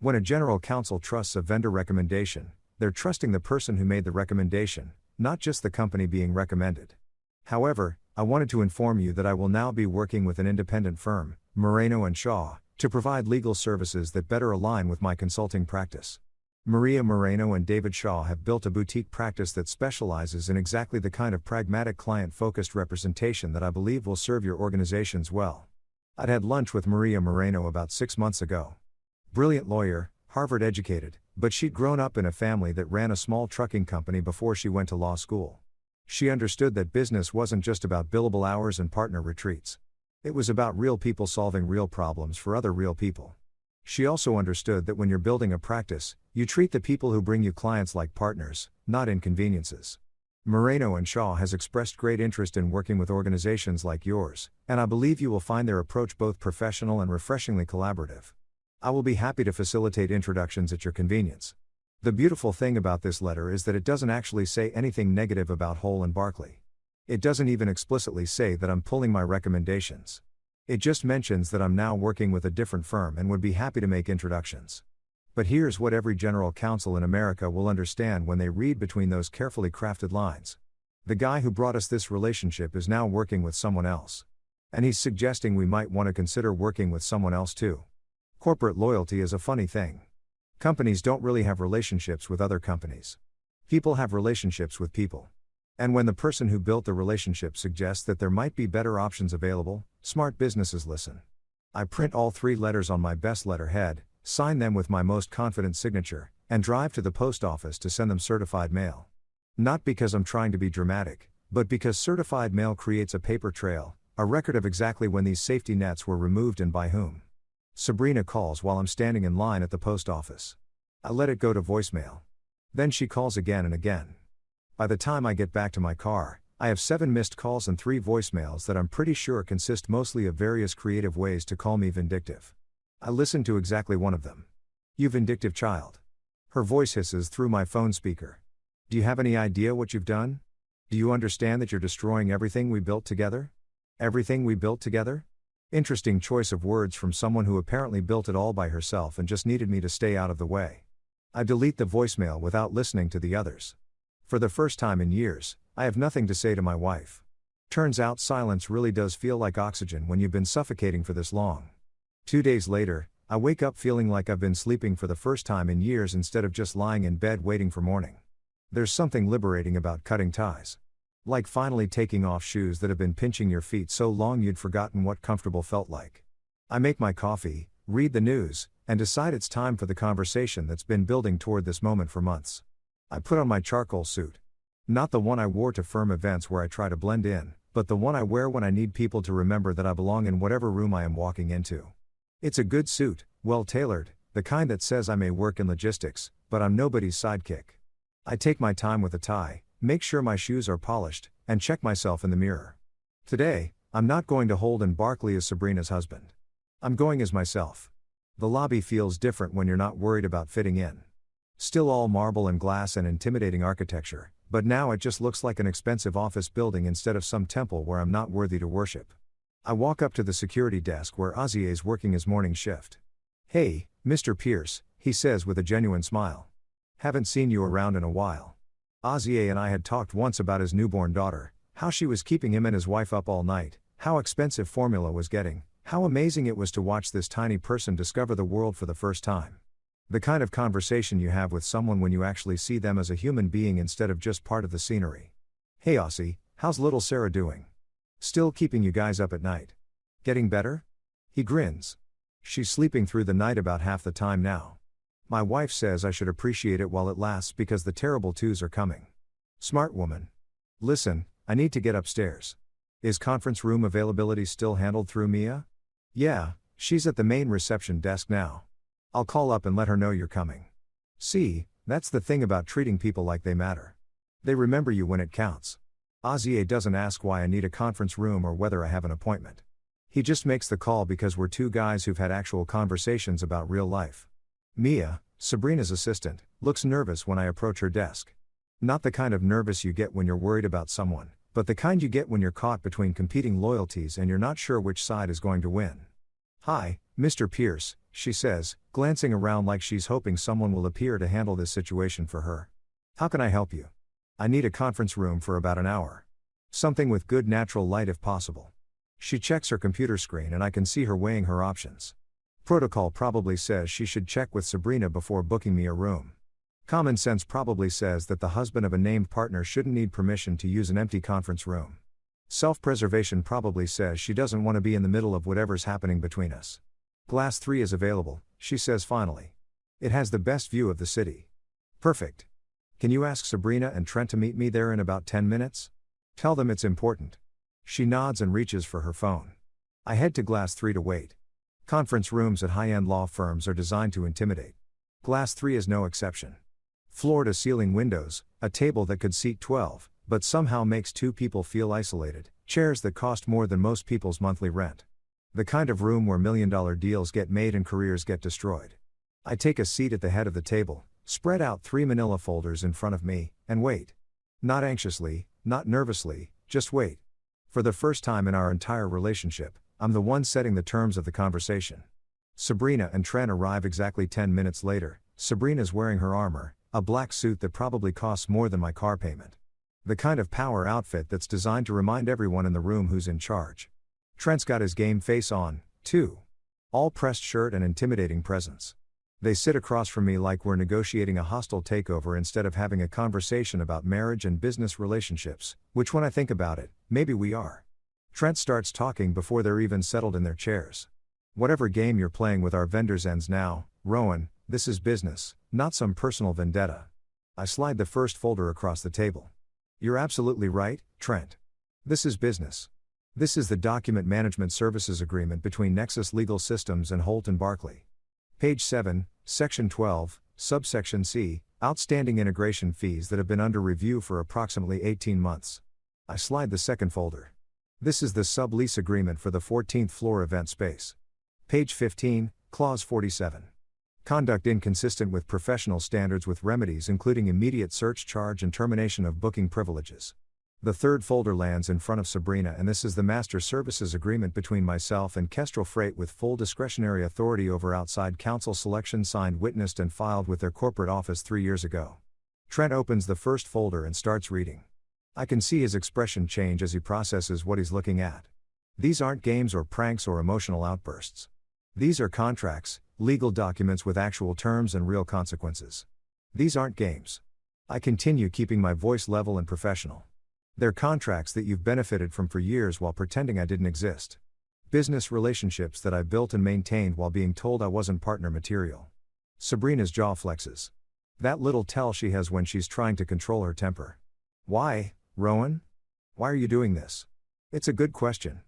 When a general counsel trusts a vendor recommendation, they're trusting the person who made the recommendation, not just the company being recommended. However, I wanted to inform you that I will now be working with an independent firm, Moreno & Shaw, to provide legal services that better align with my consulting practice. Maria Moreno and David Shaw have built a boutique practice that specializes in exactly the kind of pragmatic client-focused representation that I believe will serve your organizations well. I'd had lunch with Maria Moreno about 6 months ago. Brilliant lawyer, Harvard educated, but she'd grown up in a family that ran a small trucking company before she went to law school. She understood that business wasn't just about billable hours and partner retreats. It was about real people solving real problems for other real people. She also understood that when you're building a practice, you treat the people who bring you clients like partners, not inconveniences. Moreno & Shaw has expressed great interest in working with organizations like yours, and I believe you will find their approach both professional and refreshingly collaborative. I will be happy to facilitate introductions at your convenience. The beautiful thing about this letter is that it doesn't actually say anything negative about Holt and Barkley. It doesn't even explicitly say that I'm pulling my recommendations. It just mentions that I'm now working with a different firm and would be happy to make introductions. But here's what every general counsel in America will understand when they read between those carefully crafted lines. The guy who brought us this relationship is now working with someone else. And he's suggesting we might want to consider working with someone else too. Corporate loyalty is a funny thing. Companies don't really have relationships with other companies. People have relationships with people. And when the person who built the relationship suggests that there might be better options available, smart businesses listen. I print all 3 letters on my best letterhead, sign them with my most confident signature, and drive to the post office to send them certified mail. Not because I'm trying to be dramatic, but because certified mail creates a paper trail, a record of exactly when these safety nets were removed and by whom. Sabrina calls while I'm standing in line at the post office. I let it go to voicemail. Then she calls again and again. By the time I get back to my car, I have 7 missed calls and 3 voicemails that I'm pretty sure consist mostly of various creative ways to call me vindictive. I listen to exactly one of them. You vindictive child. Her voice hisses through my phone speaker. Do you have any idea what you've done? Do you understand that you're destroying everything we built together? Everything we built together? Interesting choice of words from someone who apparently built it all by herself and just needed me to stay out of the way. I delete the voicemail without listening to the others. For the first time in years, I have nothing to say to my wife. Turns out silence really does feel like oxygen when you've been suffocating for this long. 2 days later, I wake up feeling like I've been sleeping for the first time in years instead of just lying in bed waiting for morning. There's something liberating about cutting ties. Like finally taking off shoes that have been pinching your feet so long you'd forgotten what comfortable felt like. I make my coffee, read the news, and decide it's time for the conversation that's been building toward this moment for months. I put on my charcoal suit. Not the one I wore to firm events where I try to blend in, but the one I wear when I need people to remember that I belong in whatever room I am walking into. It's a good suit, well tailored, the kind that says I may work in logistics, but I'm nobody's sidekick. I take my time with a tie, make sure my shoes are polished, and check myself in the mirror. Today, I'm not going to Holden Barkley as Sabrina's husband. I'm going as myself. The lobby feels different when you're not worried about fitting in. Still all marble and glass and intimidating architecture, but now it just looks like an expensive office building instead of some temple where I'm not worthy to worship. I walk up to the security desk where Ozzy's working his morning shift. "Hey, Mr. Pierce," he says with a genuine smile. "Haven't seen you around in a while." Ozzy and I had talked once about his newborn daughter, how she was keeping him and his wife up all night, how expensive formula was getting, how amazing it was to watch this tiny person discover the world for the first time. The kind of conversation you have with someone when you actually see them as a human being instead of just part of the scenery. "Hey Ozzy, how's little Sarah doing? Still keeping you guys up at night? Getting better?" He grins. "She's sleeping through the night about half the time now. My wife says I should appreciate it while it lasts because the terrible twos are coming." Smart woman. "Listen, I need to get upstairs. Is conference room availability still handled through Mia?" "Yeah, she's at the main reception desk now. I'll call up and let her know you're coming." See, that's the thing about treating people like they matter. They remember you when it counts. Ozzy doesn't ask why I need a conference room or whether I have an appointment. He just makes the call because we're two guys who've had actual conversations about real life. Mia, Sabrina's assistant, looks nervous when I approach her desk. Not the kind of nervous you get when you're worried about someone, but the kind you get when you're caught between competing loyalties and you're not sure which side is going to win. "Hi, Mr. Pierce," she says, glancing around like she's hoping someone will appear to handle this situation for her. "How can I help you?" "I need a conference room for about an hour. Something with good natural light if possible." She checks her computer screen and I can see her weighing her options. Protocol probably says she should check with Sabrina before booking me a room. Common sense probably says that the husband of a named partner shouldn't need permission to use an empty conference room. Self-preservation probably says she doesn't want to be in the middle of whatever's happening between us. "Glass 3 is available," she says finally. "It has the best view of the city." "Perfect. Can you ask Sabrina and Trent to meet me there in about 10 minutes? Tell them it's important." She nods and reaches for her phone. I head to Glass 3 to wait. Conference rooms at high-end law firms are designed to intimidate. Glass 3 is no exception. Floor-to-ceiling windows, a table that could seat 12, but somehow makes two people feel isolated, chairs that cost more than most people's monthly rent. The kind of room where million-dollar deals get made and careers get destroyed. I take a seat at the head of the table, spread out 3 manila folders in front of me, and wait. Not anxiously, not nervously, just wait. For the first time in our entire relationship, I'm the one setting the terms of the conversation. Sabrina and Trent arrive exactly 10 minutes later. Sabrina's wearing her armor, a black suit that probably costs more than my car payment. The kind of power outfit that's designed to remind everyone in the room who's in charge. Trent's got his game face on, too. All pressed shirt and intimidating presence. They sit across from me like we're negotiating a hostile takeover instead of having a conversation about marriage and business relationships, which when I think about it, maybe we are. Trent starts talking before they're even settled in their chairs. "Whatever game you're playing with our vendors ends now, Rowan. This is business, not some personal vendetta." I slide the first folder across the table. "You're absolutely right, Trent. This is business. This is the Document Management Services Agreement between Nexus Legal Systems and Holden Barkley. Page 7, Section 12, Subsection C, outstanding integration fees that have been under review for approximately 18 months. I slide the second folder. This is the sublease agreement for the 14th floor event space. Page 15, Clause 47. Conduct inconsistent with professional standards with remedies including immediate search charge and termination of booking privileges. The third folder lands in front of Sabrina and this is the Master Services Agreement between myself and Kestrel Freight with full discretionary authority over outside counsel selection signed, witnessed and filed with their corporate office 3 years ago. Trent opens the first folder and starts reading. I can see his expression change as he processes what he's looking at. These aren't games or pranks or emotional outbursts. These are contracts, legal documents with actual terms and real consequences. These aren't games. I continue keeping my voice level and professional. They're contracts that you've benefited from for years while pretending I didn't exist. Business relationships that I built and maintained while being told I wasn't partner material. Sabrina's jaw flexes. That little tell she has when she's trying to control her temper. "Why, Rowan? Why are you doing this?" It's a good question.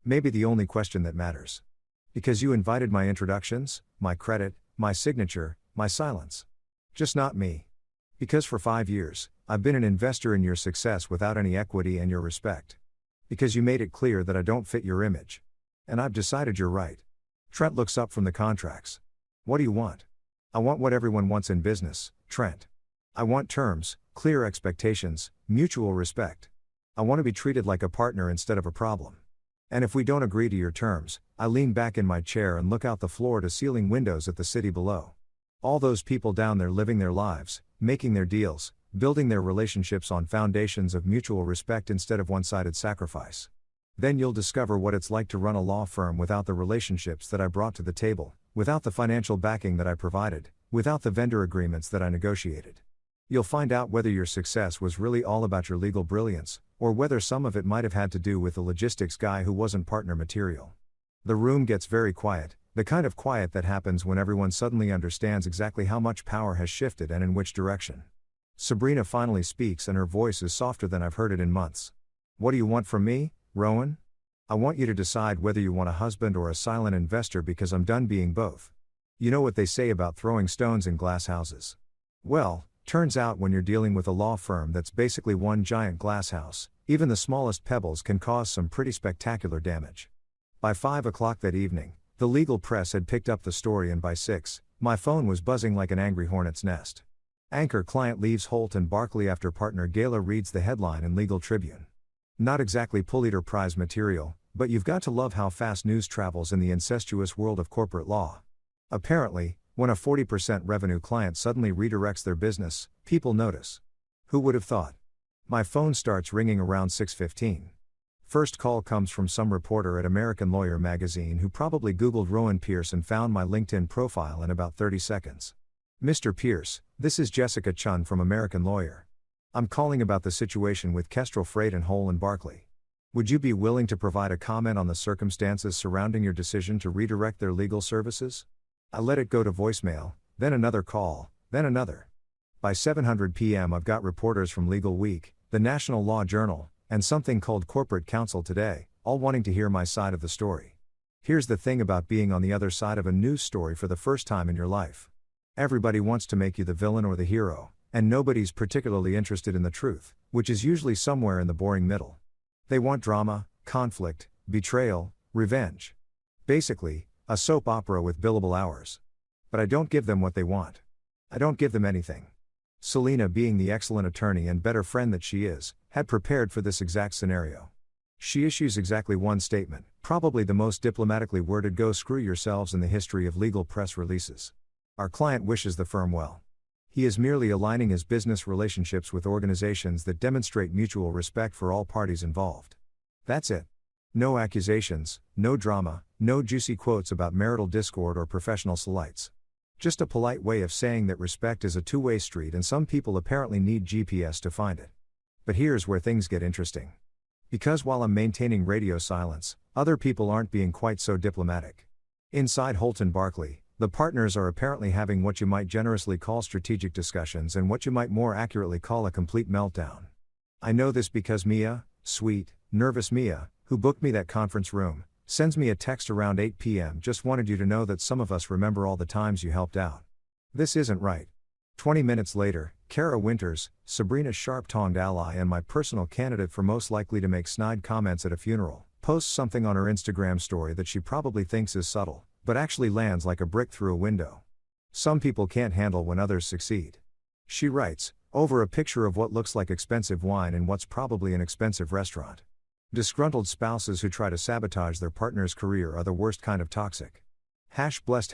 Maybe the only question that matters. Because you invited my introductions, my credit, my signature, my silence. Just not me. Because for 5 years, I've been an investor in your success without any equity and your respect. Because you made it clear that I don't fit your image. And I've decided you're right. Trent looks up from the contracts. What do you want? I want what everyone wants in business, Trent. I want terms, clear expectations, mutual respect. I want to be treated like a partner instead of a problem. And if we don't agree to your terms, I lean back in my chair and look out the floor to ceiling windows at the city below. All those people down there living their lives, making their deals, building their relationships on foundations of mutual respect instead of one-sided sacrifice. Then you'll discover what it's like to run a law firm without the relationships that I brought to the table, without the financial backing that I provided, without the vendor agreements that I negotiated. You'll find out whether your success was really all about your legal brilliance, or whether some of it might have had to do with the logistics guy who wasn't partner material. The room gets very quiet, the kind of quiet that happens when everyone suddenly understands exactly how much power has shifted and in which direction. Sabrina finally speaks and her voice is softer than I've heard it in months. What do you want from me, Rowan? I want you to decide whether you want a husband or a silent investor because I'm done being both. You know what they say about throwing stones in glass houses. Well, turns out when you're dealing with a law firm that's basically one giant glass house, even the smallest pebbles can cause some pretty spectacular damage. By 5 o'clock that evening, the legal press had picked up the story and by 6, my phone was buzzing like an angry hornet's nest. Anchor client leaves Holt and Barkley after partner Gala reads the headline in Legal Tribune. Not exactly Pulitzer Prize material, but you've got to love how fast news travels in the incestuous world of corporate law. Apparently, when a 40% revenue client suddenly redirects their business, people notice. Who would have thought? My phone starts ringing around 6:15. First call comes from some reporter at American Lawyer magazine who probably Googled Rowan Pierce and found my LinkedIn profile in about 30 seconds. Mr. Pierce, this is Jessica Chun from American Lawyer. I'm calling about the situation with Kestrel Freight and Hole and Barkley. Would you be willing to provide a comment on the circumstances surrounding your decision to redirect their legal services? I let it go to voicemail, then another call, then another. By 7:00 p.m. I've got reporters from Legal Week, the National Law Journal, and something called Corporate Counsel Today, all wanting to hear my side of the story. Here's the thing about being on the other side of a news story for the first time in your life. Everybody wants to make you the villain or the hero, and nobody's particularly interested in the truth, which is usually somewhere in the boring middle. They want drama, conflict, betrayal, revenge. Basically, a soap opera with billable hours. But I don't give them what they want. I don't give them anything. Selena, being the excellent attorney and better friend that she is, had prepared for this exact scenario. She issues exactly one statement, probably the most diplomatically worded "go screw yourselves" in the history of legal press releases. Our client wishes the firm well. He is merely aligning his business relationships with organizations that demonstrate mutual respect for all parties involved. That's it. No accusations, no drama, no juicy quotes about marital discord or professional slights. Just a polite way of saying that respect is a two-way street and some people apparently need GPS to find it. But here's where things get interesting. Because while I'm maintaining radio silence, other people aren't being quite so diplomatic. Inside Holt and Barkley, the partners are apparently having what you might generously call strategic discussions and what you might more accurately call a complete meltdown. I know this because Mia, sweet, nervous Mia, who booked me that conference room, sends me a text around 8 p.m. "Just wanted you to know that some of us remember all the times you helped out. This isn't right." 20 minutes later, Kara Winters, Sabrina's sharp-tongued ally and my personal candidate for most likely to make snide comments at a funeral, posts something on her Instagram story that she probably thinks is subtle, but actually lands like a brick through a window. Some people can't handle when others succeed. She writes, over a picture of what looks like expensive wine in what's probably an expensive restaurant. Disgruntled spouses who try to sabotage their partner's career are the worst kind of toxic. #blessed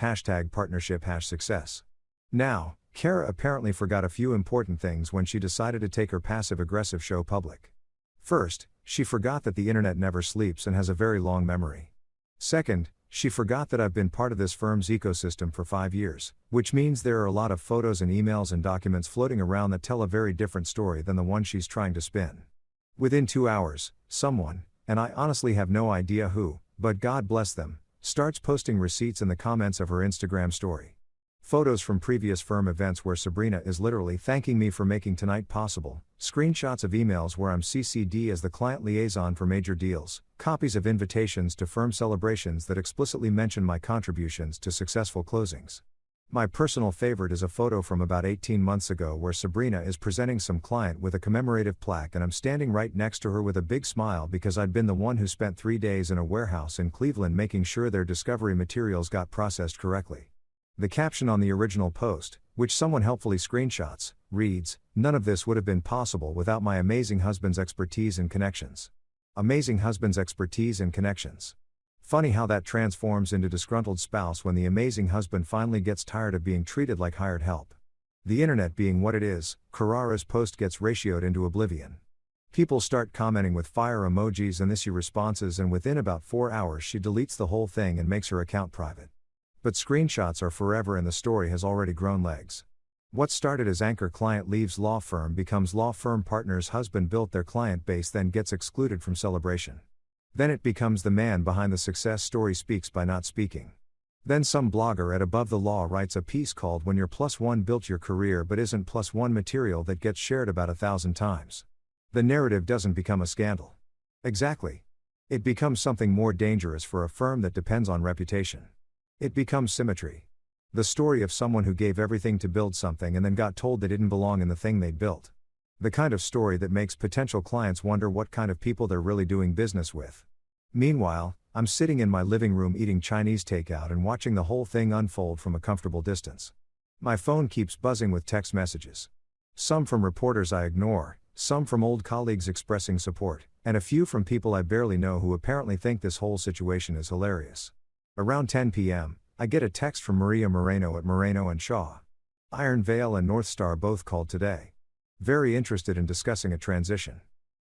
#partnership #success. Now, Kara apparently forgot a few important things when she decided to take her passive-aggressive show public. First, she forgot that the internet never sleeps and has a very long memory. Second, she forgot that I've been part of this firm's ecosystem for 5 years, which means there are a lot of photos and emails and documents floating around that tell a very different story than the one she's trying to spin. Within 2 hours, someone, and I honestly have no idea who, but God bless them, starts posting receipts in the comments of her Instagram story. Photos from previous firm events where Sabrina is literally thanking me for making tonight possible, screenshots of emails where I'm CC'd as the client liaison for major deals, copies of invitations to firm celebrations that explicitly mention my contributions to successful closings. My personal favorite is a photo from about 18 months ago where Sabrina is presenting some client with a commemorative plaque and I'm standing right next to her with a big smile because I'd been the one who spent 3 days in a warehouse in Cleveland making sure their discovery materials got processed correctly. The caption on the original post, which someone helpfully screenshots, reads, "None of this would have been possible without my amazing husband's expertise and connections." Amazing husband's expertise and connections. Funny how that transforms into disgruntled spouse when the amazing husband finally gets tired of being treated like hired help. The internet being what it is, Carrara's post gets ratioed into oblivion. People start commenting with fire emojis and issue responses, and within about 4 hours she deletes the whole thing and makes her account private. But screenshots are forever and the story has already grown legs. What started as anchor client leaves law firm becomes law firm partner's husband built their client base, then gets excluded from celebration. Then it becomes the man behind the success story speaks by not speaking. Then some blogger at Above the Law writes a piece called "When Your +1 Built Your Career But Isn't +1" material that gets shared about 1,000 times. The narrative doesn't become a scandal. Exactly. It becomes something more dangerous for a firm that depends on reputation. It becomes symmetry. The story of someone who gave everything to build something and then got told they didn't belong in the thing they'd built. The kind of story that makes potential clients wonder what kind of people they're really doing business with. Meanwhile, I'm sitting in my living room eating Chinese takeout and watching the whole thing unfold from a comfortable distance. My phone keeps buzzing with text messages. Some from reporters I ignore, some from old colleagues expressing support, and a few from people I barely know who apparently think this whole situation is hilarious. Around 10 p.m., I get a text from Maria Moreno at Moreno & Shaw. Iron Vale and North Star both called today. Very interested in discussing a transition.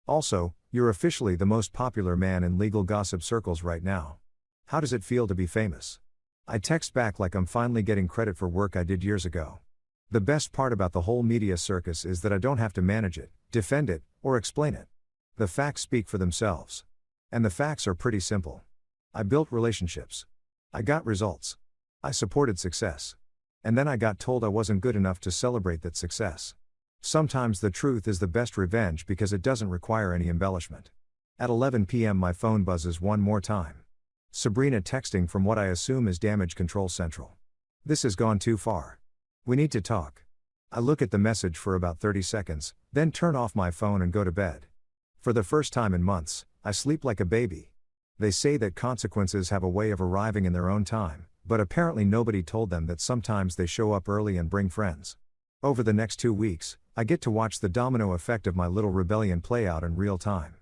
Also, you're officially the most popular man in legal gossip circles right now. How does it feel to be famous? I text back like I'm finally getting credit for work I did years ago. The best part about the whole media circus is that I don't have to manage it, defend it, or explain it. The facts speak for themselves. And the facts are pretty simple. I built relationships. I got results. I supported success. And then I got told I wasn't good enough to celebrate that success. Sometimes the truth is the best revenge because it doesn't require any embellishment. At 11 p.m. my phone buzzes one more time. Sabrina texting from what I assume is Damage Control Central. "This has gone too far. We need to talk." I look at the message for about 30 seconds, then turn off my phone and go to bed. For the first time in months, I sleep like a baby. They say that consequences have a way of arriving in their own time, but apparently nobody told them that sometimes they show up early and bring friends. Over the next 2 weeks, I get to watch the domino effect of my little rebellion play out in real time.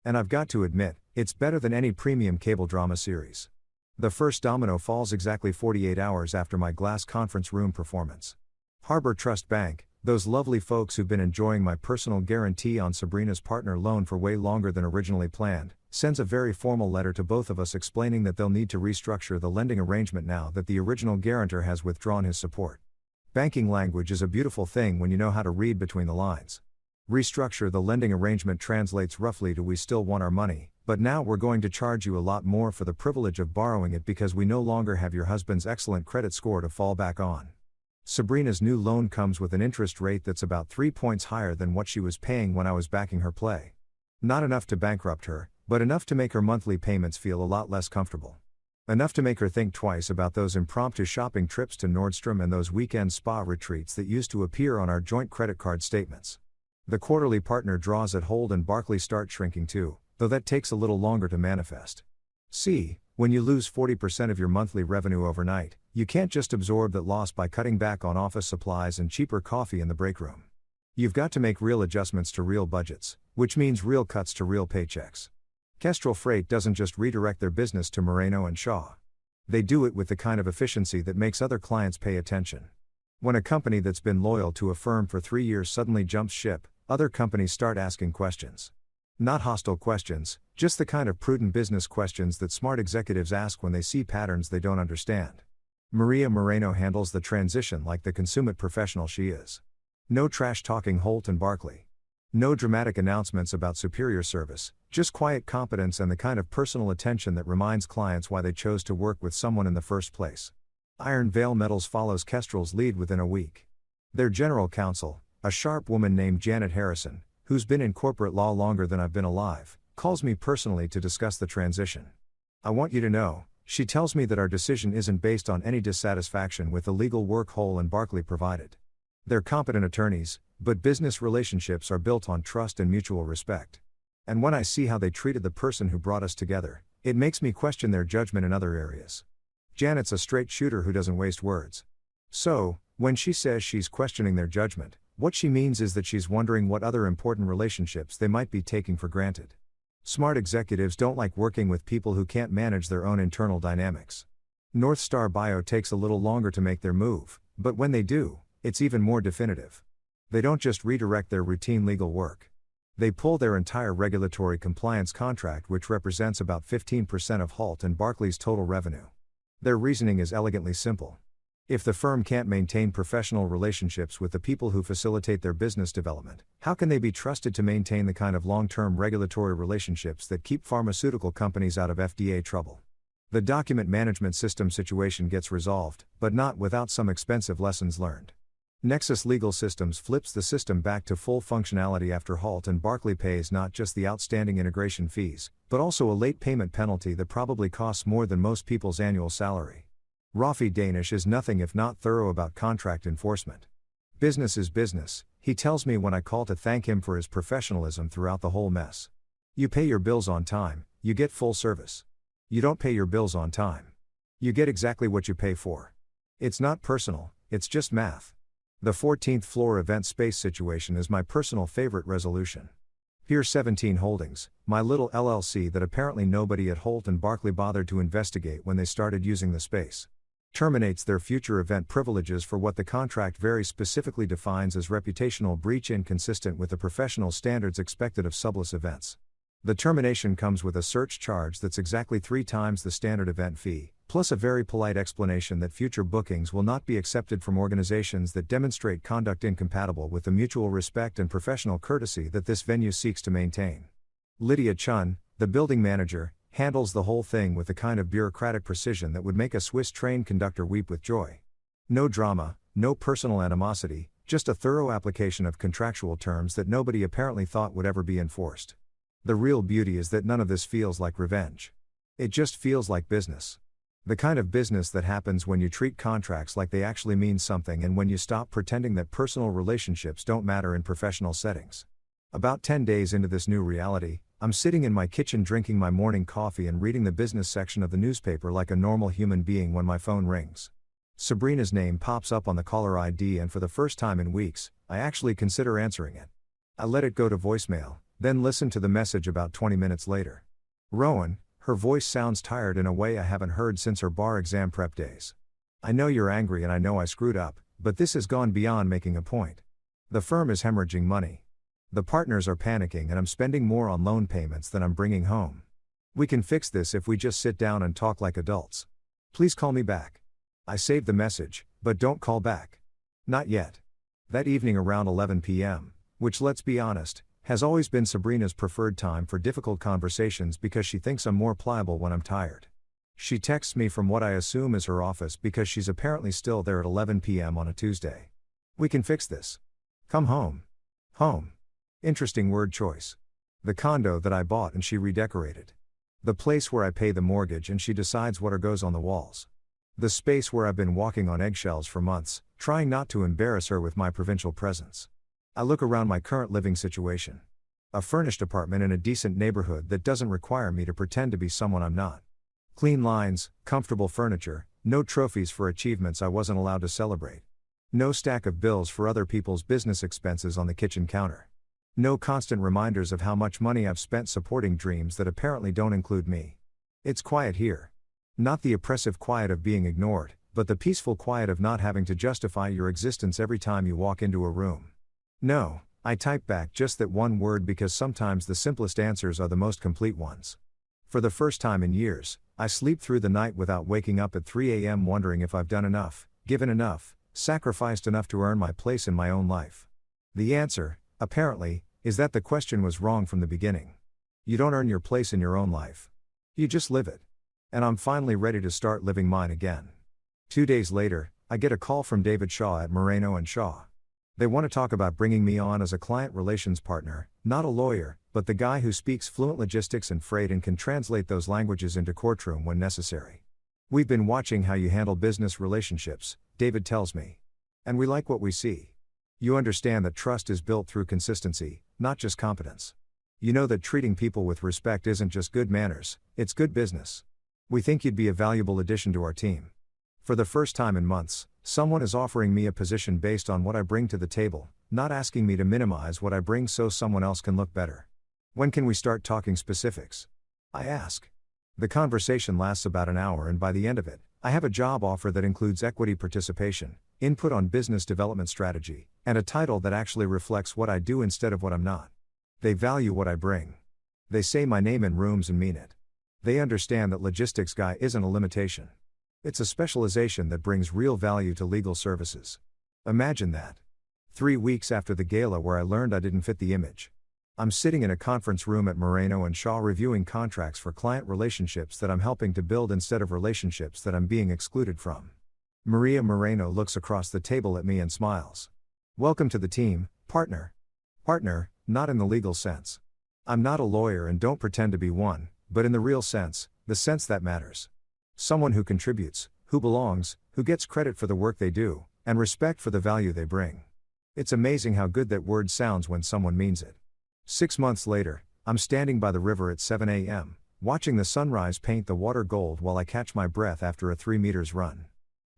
And I've got to admit, it's better than any premium cable drama series. The first domino falls exactly 48 hours after my glass conference room performance. Harbor Trust Bank, those lovely folks who've been enjoying my personal guarantee on Sabrina's partner loan for way longer than originally planned, sends a very formal letter to both of us explaining that they'll need to restructure the lending arrangement now that the original guarantor has withdrawn his support. Banking language is a beautiful thing when you know how to read between the lines. Restructure the lending arrangement translates roughly to "we still want our money, but now we're going to charge you a lot more for the privilege of borrowing it because we no longer have your husband's excellent credit score to fall back on." Sabrina's new loan comes with an interest rate that's about 3 points higher than what she was paying when I was backing her play. Not enough to bankrupt her, but enough to make her monthly payments feel a lot less comfortable. Enough to make her think twice about those impromptu shopping trips to Nordstrom and those weekend spa retreats that used to appear on our joint credit card statements. The quarterly partner draws at Hold and Barclays start shrinking too, though that takes a little longer to manifest. See, when you lose 40% of your monthly revenue overnight, you can't just absorb that loss by cutting back on office supplies and cheaper coffee in the break room. You've got to make real adjustments to real budgets, which means real cuts to real paychecks. Kestrel Freight doesn't just redirect their business to Moreno & Shaw. They do it with the kind of efficiency that makes other clients pay attention. When a company that's been loyal to a firm for 3 years suddenly jumps ship, other companies start asking questions. Not hostile questions, just the kind of prudent business questions that smart executives ask when they see patterns they don't understand. Maria Moreno handles the transition like the consummate professional she is. No trash-talking Holt and Barclay. No dramatic announcements about superior service, just quiet competence and the kind of personal attention that reminds clients why they chose to work with someone in the first place. Iron Vale Metals follows Kestrel's lead within a week. Their general counsel, a sharp woman named Janet Harrison, who's been in corporate law longer than I've been alive, calls me personally to discuss the transition. "I want you to know," She tells me that our decision isn't based on any dissatisfaction with the legal work Hole and Barkley provided. They're competent attorneys, but business relationships are built on trust and mutual respect. And when I see how they treated the person who brought us together, it makes me question their judgment in other areas. Janet's a straight shooter who doesn't waste words. So, when she says she's questioning their judgment, what she means is that she's wondering what other important relationships they might be taking for granted. Smart executives don't like working with people who can't manage their own internal dynamics. North Star Bio takes a little longer to make their move, but when they do, it's even more definitive. They don't just redirect their routine legal work. They pull their entire regulatory compliance contract, which represents about 15% of Halt and Barkley's total revenue. Their reasoning is elegantly simple. If the firm can't maintain professional relationships with the people who facilitate their business development, how can they be trusted to maintain the kind of long-term regulatory relationships that keep pharmaceutical companies out of FDA trouble? The document management system situation gets resolved, but not without some expensive lessons learned. Nexus Legal Systems flips the system back to full functionality after Halt and Barkley pays not just the outstanding integration fees, but also a late payment penalty that probably costs more than most people's annual salary. Rafi Danish is nothing if not thorough about contract enforcement. Business is business, he tells me when I call to thank him for his professionalism throughout the whole mess. You pay your bills on time, you get full service. You don't pay your bills on time. You get exactly what you pay for. It's not personal, it's just math. The 14th floor event space situation is my personal favorite resolution. Pier 17 Holdings, my little LLC that apparently nobody at Holt and Barkley bothered to investigate when they started using the space, terminates their future event privileges for what the contract very specifically defines as reputational breach inconsistent with the professional standards expected of subless events. The termination comes with a search charge that's exactly 3 times the standard event fee, plus a very polite explanation that future bookings will not be accepted from organizations that demonstrate conduct incompatible with the mutual respect and professional courtesy that this venue seeks to maintain. Lydia Chun, the building manager, handles the whole thing with the kind of bureaucratic precision that would make a Swiss train conductor weep with joy. No drama, no personal animosity, just a thorough application of contractual terms that nobody apparently thought would ever be enforced. The real beauty is that none of this feels like revenge. It just feels like business. The kind of business that happens when you treat contracts like they actually mean something and when you stop pretending that personal relationships don't matter in professional settings. About 10 days into this new reality, I'm sitting in my kitchen drinking my morning coffee and reading the business section of the newspaper like a normal human being when my phone rings. Sabrina's name pops up on the caller ID, and for the first time in weeks, I actually consider answering it. I let it go to voicemail, then listen to the message about 20 minutes later. Rowan, her voice sounds tired in a way I haven't heard since her bar exam prep days. I know you're angry and I know I screwed up, but this has gone beyond making a point. The firm is hemorrhaging money. The partners are panicking and I'm spending more on loan payments than I'm bringing home. We can fix this if we just sit down and talk like adults. Please call me back. I saved the message, but don't call back. Not yet. That evening around 11 p.m., which, let's be honest, has always been Sabrina's preferred time for difficult conversations because she thinks I'm more pliable when I'm tired. She texts me from what I assume is her office because she's apparently still there at 11 p.m. on a Tuesday. We can fix this. Come home. Home. Interesting word choice. The condo that I bought and she redecorated. The place where I pay the mortgage and she decides what goes on the walls. The space where I've been walking on eggshells for months, trying not to embarrass her with my provincial presence. I look around my current living situation. A furnished apartment in a decent neighborhood that doesn't require me to pretend to be someone I'm not. Clean lines, comfortable furniture, no trophies for achievements I wasn't allowed to celebrate. No stack of bills for other people's business expenses on the kitchen counter. No constant reminders of how much money I've spent supporting dreams that apparently don't include me. It's quiet here. Not the oppressive quiet of being ignored, but the peaceful quiet of not having to justify your existence every time you walk into a room. No, I type back just that one word because sometimes the simplest answers are the most complete ones. For the first time in years, I sleep through the night without waking up at 3 a.m. wondering if I've done enough, given enough, sacrificed enough to earn my place in my own life. The answer, apparently, is that the question was wrong from the beginning. You don't earn your place in your own life. You just live it. And I'm finally ready to start living mine again. 2 days later, I get a call from David Shaw at Moreno & Shaw. They want to talk about bringing me on as a client relations partner, not a lawyer, but the guy who speaks fluent logistics and freight and can translate those languages into courtroom when necessary. We've been watching how you handle business relationships, David tells me. And we like what we see. You understand that trust is built through consistency, not just competence. You know that treating people with respect isn't just good manners, it's good business. We think you'd be a valuable addition to our team. For the first time in months, someone is offering me a position based on what I bring to the table, not asking me to minimize what I bring so someone else can look better. When can we start talking specifics? I ask. The conversation lasts about an hour, and by the end of it, I have a job offer that includes equity participation, input on business development strategy, and a title that actually reflects what I do instead of what I'm not. They value what I bring. They say my name in rooms and mean it. They understand that logistics guy isn't a limitation. It's a specialization that brings real value to legal services. Imagine that. 3 weeks after the gala where I learned I didn't fit the image. I'm sitting in a conference room at Moreno & Shaw reviewing contracts for client relationships that I'm helping to build instead of relationships that I'm being excluded from. Maria Moreno looks across the table at me and smiles. Welcome to the team, partner. Partner, not in the legal sense. I'm not a lawyer and don't pretend to be one, but in the real sense, the sense that matters. Someone who contributes, who belongs, who gets credit for the work they do, and respect for the value they bring. It's amazing how good that word sounds when someone means it. 6 months later, I'm standing by the river at 7 a.m., watching the sunrise paint the water gold while I catch my breath after a 3 meters run.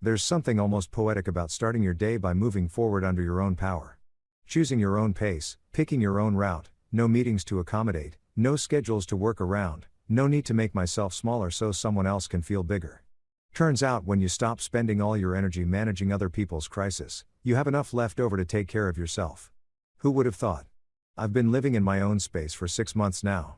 There's something almost poetic about starting your day by moving forward under your own power. Choosing your own pace, picking your own route, no meetings to accommodate, no schedules to work around, no need to make myself smaller so someone else can feel bigger. Turns out when you stop spending all your energy managing other people's crisis, you have enough left over to take care of yourself. Who would have thought? I've been living in my own space for 6 months now.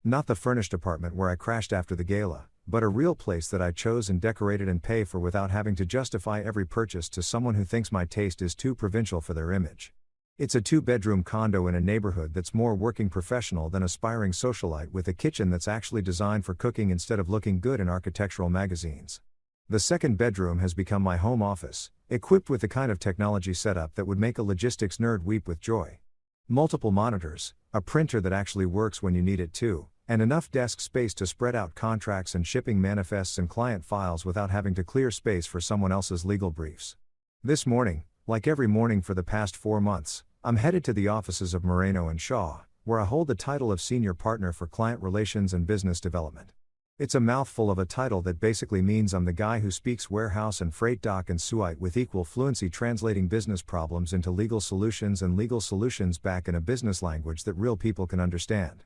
Not the furnished apartment where I crashed after the gala, but a real place that I chose and decorated and pay for without having to justify every purchase to someone who thinks my taste is too provincial for their image. It's a 2-bedroom condo in a neighborhood that's more working professional than aspiring socialite, with a kitchen that's actually designed for cooking instead of looking good in architectural magazines. The second bedroom has become my home office, equipped with the kind of technology setup that would make a logistics nerd weep with joy. Multiple monitors, a printer that actually works when you need it to, and enough desk space to spread out contracts and shipping manifests and client files without having to clear space for someone else's legal briefs. This morning, like every morning for the past 4 months, I'm headed to the offices of Moreno & Shaw, where I hold the title of Senior Partner for Client Relations and Business Development. It's a mouthful of a title that basically means I'm the guy who speaks warehouse and freight dock and SUITE with equal fluency, translating business problems into legal solutions and legal solutions back in a business language that real people can understand.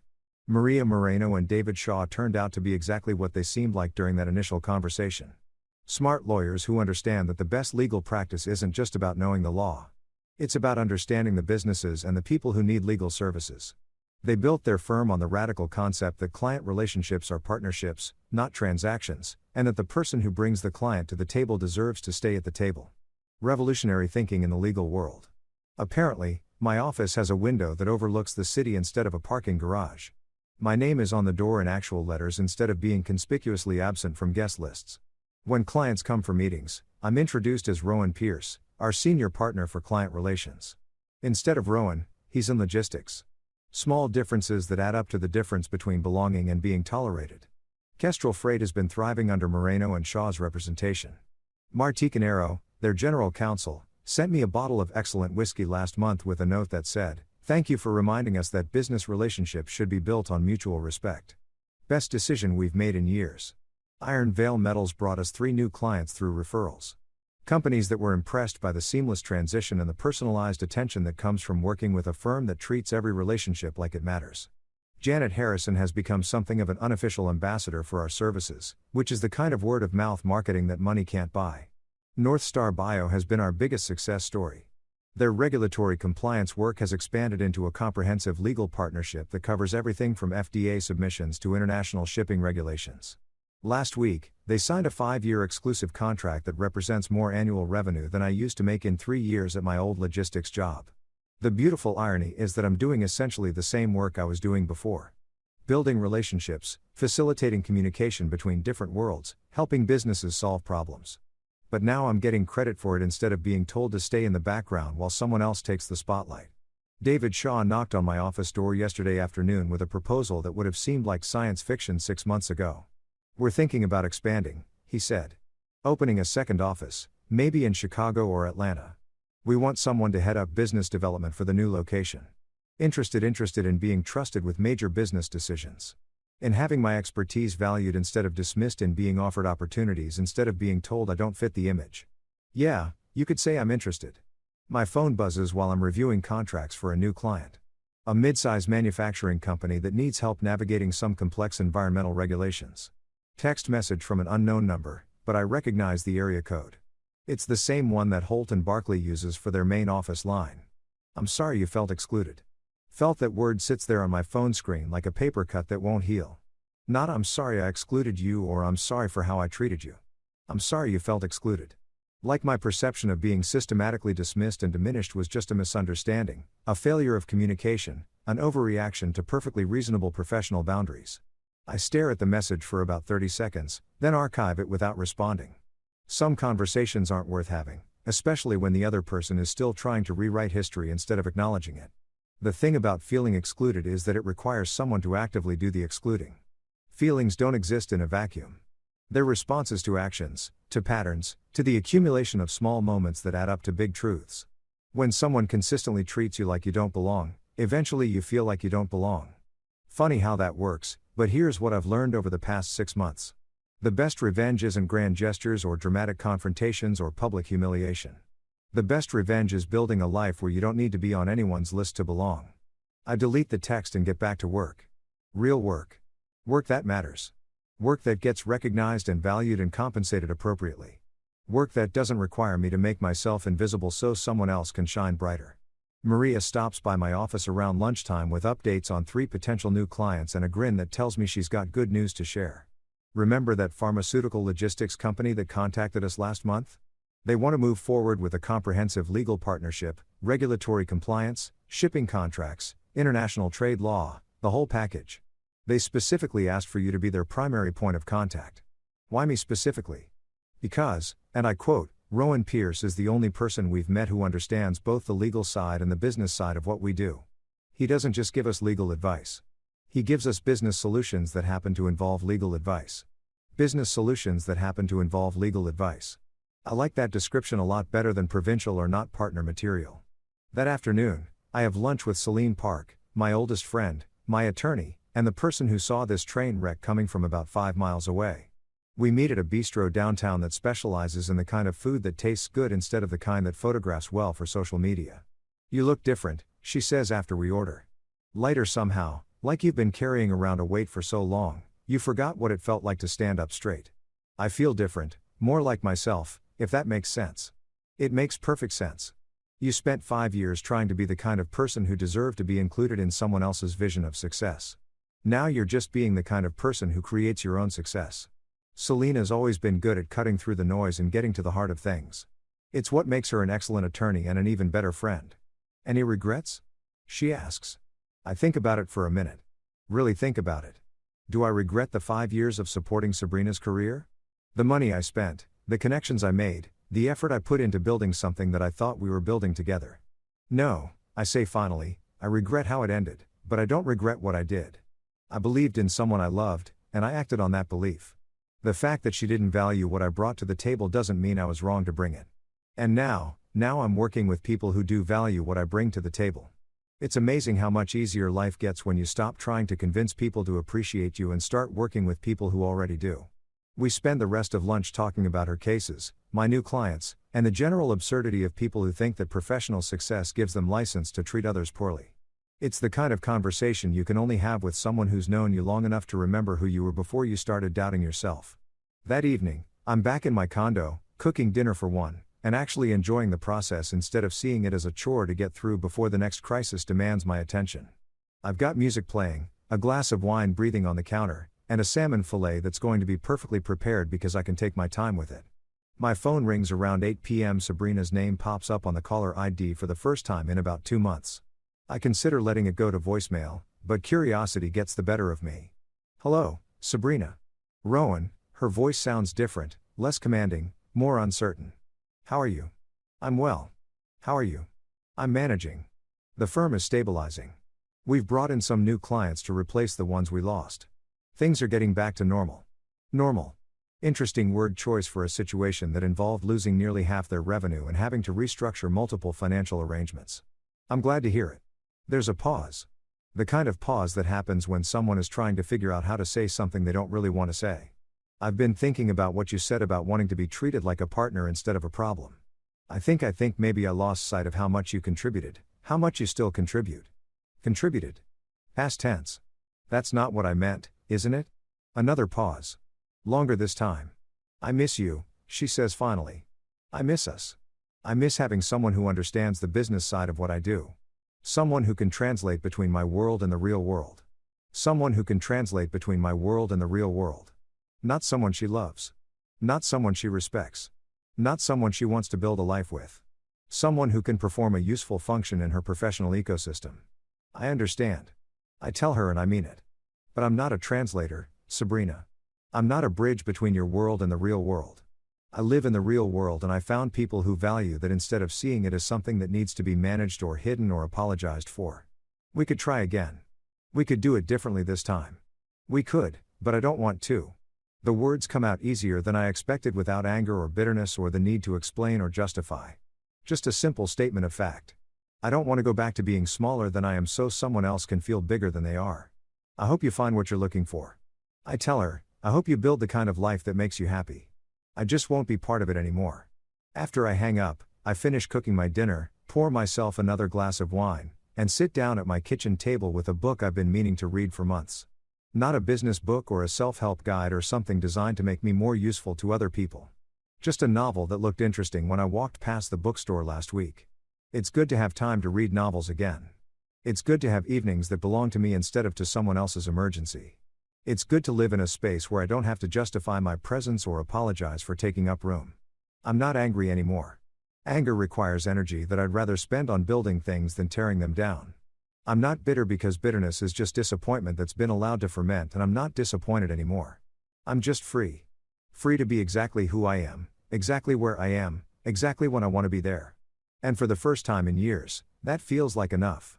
Maria Moreno and David Shaw turned out to be exactly what they seemed like during that initial conversation. Smart lawyers who understand that the best legal practice isn't just about knowing the law. It's about understanding the businesses and the people who need legal services. They built their firm on the radical concept that client relationships are partnerships, not transactions, and that the person who brings the client to the table deserves to stay at the table. Revolutionary thinking in the legal world. Apparently, my office has a window that overlooks the city instead of a parking garage. My name is on the door in actual letters instead of being conspicuously absent from guest lists. When clients come for meetings, I'm introduced as Rowan Pierce, our senior partner for client relations. Instead of Rowan, he's in logistics. Small differences that add up to the difference between belonging and being tolerated. Kestrel Freight has been thriving under Moreno & Shaw's representation. Marty Canero, their general counsel, sent me a bottle of excellent whiskey last month with a note that said, "Thank you for reminding us that business relationships should be built on mutual respect. Best decision we've made in years." Iron Veil Metals brought us 3 new clients through referrals. Companies that were impressed by the seamless transition and the personalized attention that comes from working with a firm that treats every relationship like it matters. Janet Harrison has become something of an unofficial ambassador for our services, which is the kind of word-of-mouth marketing that money can't buy. North Star Bio has been our biggest success story. Their regulatory compliance work has expanded into a comprehensive legal partnership that covers everything from FDA submissions to international shipping regulations. Last week, they signed a 5-year exclusive contract that represents more annual revenue than I used to make in 3 years at my old logistics job. The beautiful irony is that I'm doing essentially the same work I was doing before. Building relationships, facilitating communication between different worlds, helping businesses solve problems. But now I'm getting credit for it instead of being told to stay in the background while someone else takes the spotlight. David Shaw knocked on my office door yesterday afternoon with a proposal that would have seemed like science fiction 6 months ago. "We're thinking about expanding," he said. Opening a second office, maybe in Chicago or Atlanta. We want someone to head up business development for the new location. Interested in being trusted with major business decisions. In having my expertise valued instead of dismissed, in being offered opportunities instead of being told I don't fit the image. Yeah, you could say I'm interested. My phone buzzes while I'm reviewing contracts for a new client. A mid-size manufacturing company that needs help navigating some complex environmental regulations. Text message from an unknown number, but I recognize the area code. It's the same one that Holt and Barclay uses for their main office line. I'm sorry you felt excluded. Felt that word sits there on my phone screen like a paper cut that won't heal. Not I'm sorry I excluded you or I'm sorry for how I treated you. I'm sorry you felt excluded. Like my perception of being systematically dismissed and diminished was just a misunderstanding, a failure of communication, an overreaction to perfectly reasonable professional boundaries. I stare at the message for about 30 seconds, then archive it without responding. Some conversations aren't worth having, especially when the other person is still trying to rewrite history instead of acknowledging it. The thing about feeling excluded is that it requires someone to actively do the excluding. Feelings don't exist in a vacuum. They're responses to actions, to patterns, to the accumulation of small moments that add up to big truths. When someone consistently treats you like you don't belong, eventually you feel like you don't belong. Funny how that works, but here's what I've learned over the past 6 months. The best revenge isn't grand gestures or dramatic confrontations or public humiliation. The best revenge is building a life where you don't need to be on anyone's list to belong. I delete the text and get back to work. Real work. Work that matters. Work that gets recognized and valued and compensated appropriately. Work that doesn't require me to make myself invisible so someone else can shine brighter. Maria stops by my office around lunchtime with updates on 3 potential new clients and a grin that tells me she's got good news to share. Remember that pharmaceutical logistics company that contacted us last month? They want to move forward with a comprehensive legal partnership, regulatory compliance, shipping contracts, international trade law, the whole package. They specifically asked for you to be their primary point of contact. Why me specifically? Because, and I quote, Rowan Pierce is the only person we've met who understands both the legal side and the business side of what we do. He doesn't just give us legal advice. He gives us business solutions that happen to involve legal advice. Business solutions that happen to involve legal advice. I like that description a lot better than provincial or not partner material. That afternoon, I have lunch with Celine Park, my oldest friend, my attorney, and the person who saw this train wreck coming from about 5 miles away. We meet at a bistro downtown that specializes in the kind of food that tastes good instead of the kind that photographs well for social media. You look different, she says after we order. Lighter somehow, like you've been carrying around a weight for so long, you forgot what it felt like to stand up straight. I feel different, more like myself, if that makes sense. It makes perfect sense. You spent 5 years trying to be the kind of person who deserved to be included in someone else's vision of success. Now you're just being the kind of person who creates your own success. Celine has always been good at cutting through the noise and getting to the heart of things. It's what makes her an excellent attorney and an even better friend. Any regrets? She asks. I think about it for a minute. Really think about it. Do I regret the 5 years of supporting Sabrina's career? The money I spent, the connections I made, the effort I put into building something that I thought we were building together. No, I say finally, I regret how it ended, but I don't regret what I did. I believed in someone I loved, and I acted on that belief. The fact that she didn't value what I brought to the table doesn't mean I was wrong to bring it. And now I'm working with people who do value what I bring to the table. It's amazing how much easier life gets when you stop trying to convince people to appreciate you and start working with people who already do. We spend the rest of lunch talking about her cases, my new clients, and the general absurdity of people who think that professional success gives them license to treat others poorly. It's the kind of conversation you can only have with someone who's known you long enough to remember who you were before you started doubting yourself. That evening, I'm back in my condo, cooking dinner for one, and actually enjoying the process instead of seeing it as a chore to get through before the next crisis demands my attention. I've got music playing, a glass of wine breathing on the counter, and a salmon fillet that's going to be perfectly prepared because I can take my time with it. My phone rings around 8 p.m. Sabrina's name pops up on the caller ID for the first time in about 2 months. I consider letting it go to voicemail, but curiosity gets the better of me. Hello, Sabrina. Rowan, her voice sounds different, less commanding, more uncertain. How are you? I'm well. How are you? I'm managing. The firm is stabilizing. We've brought in some new clients to replace the ones we lost. Things are getting back to normal. Normal. Interesting word choice for a situation that involved losing nearly half their revenue and having to restructure multiple financial arrangements. I'm glad to hear it. There's a pause. The kind of pause that happens when someone is trying to figure out how to say something they don't really want to say. I've been thinking about what you said about wanting to be treated like a partner instead of a problem. I think maybe I lost sight of how much you contributed, how much you still contribute. Contributed. Past tense. That's not what I meant, isn't it? Another pause. Longer this time. I miss you, she says finally. I miss us. I miss having someone who understands the business side of what I do. Someone who can translate between my world and the real world. Someone who can translate between my world and the real world. Not someone she loves. Not someone she respects. Not someone she wants to build a life with. Someone who can perform a useful function in her professional ecosystem. I understand. I tell her and I mean it. But I'm not a translator, Sabrina. I'm not a bridge between your world and the real world. I live in the real world and I found people who value that instead of seeing it as something that needs to be managed or hidden or apologized for. We could try again. We could do it differently this time. We could, but I don't want to. The words come out easier than I expected without anger or bitterness or the need to explain or justify. Just a simple statement of fact. I don't want to go back to being smaller than I am so someone else can feel bigger than they are. I hope you find what you're looking for. I tell her, I hope you build the kind of life that makes you happy. I just won't be part of it anymore. After I hang up, I finish cooking my dinner, pour myself another glass of wine, and sit down at my kitchen table with a book I've been meaning to read for months. Not a business book or a self-help guide or something designed to make me more useful to other people. Just a novel that looked interesting when I walked past the bookstore last week. It's good to have time to read novels again. It's good to have evenings that belong to me instead of to someone else's emergency. It's good to live in a space where I don't have to justify my presence or apologize for taking up room. I'm not angry anymore. Anger requires energy that I'd rather spend on building things than tearing them down. I'm not bitter because bitterness is just disappointment that's been allowed to ferment, and I'm not disappointed anymore. I'm just free. Free to be exactly who I am, exactly where I am, exactly when I want to be there. And for the first time in years, that feels like enough.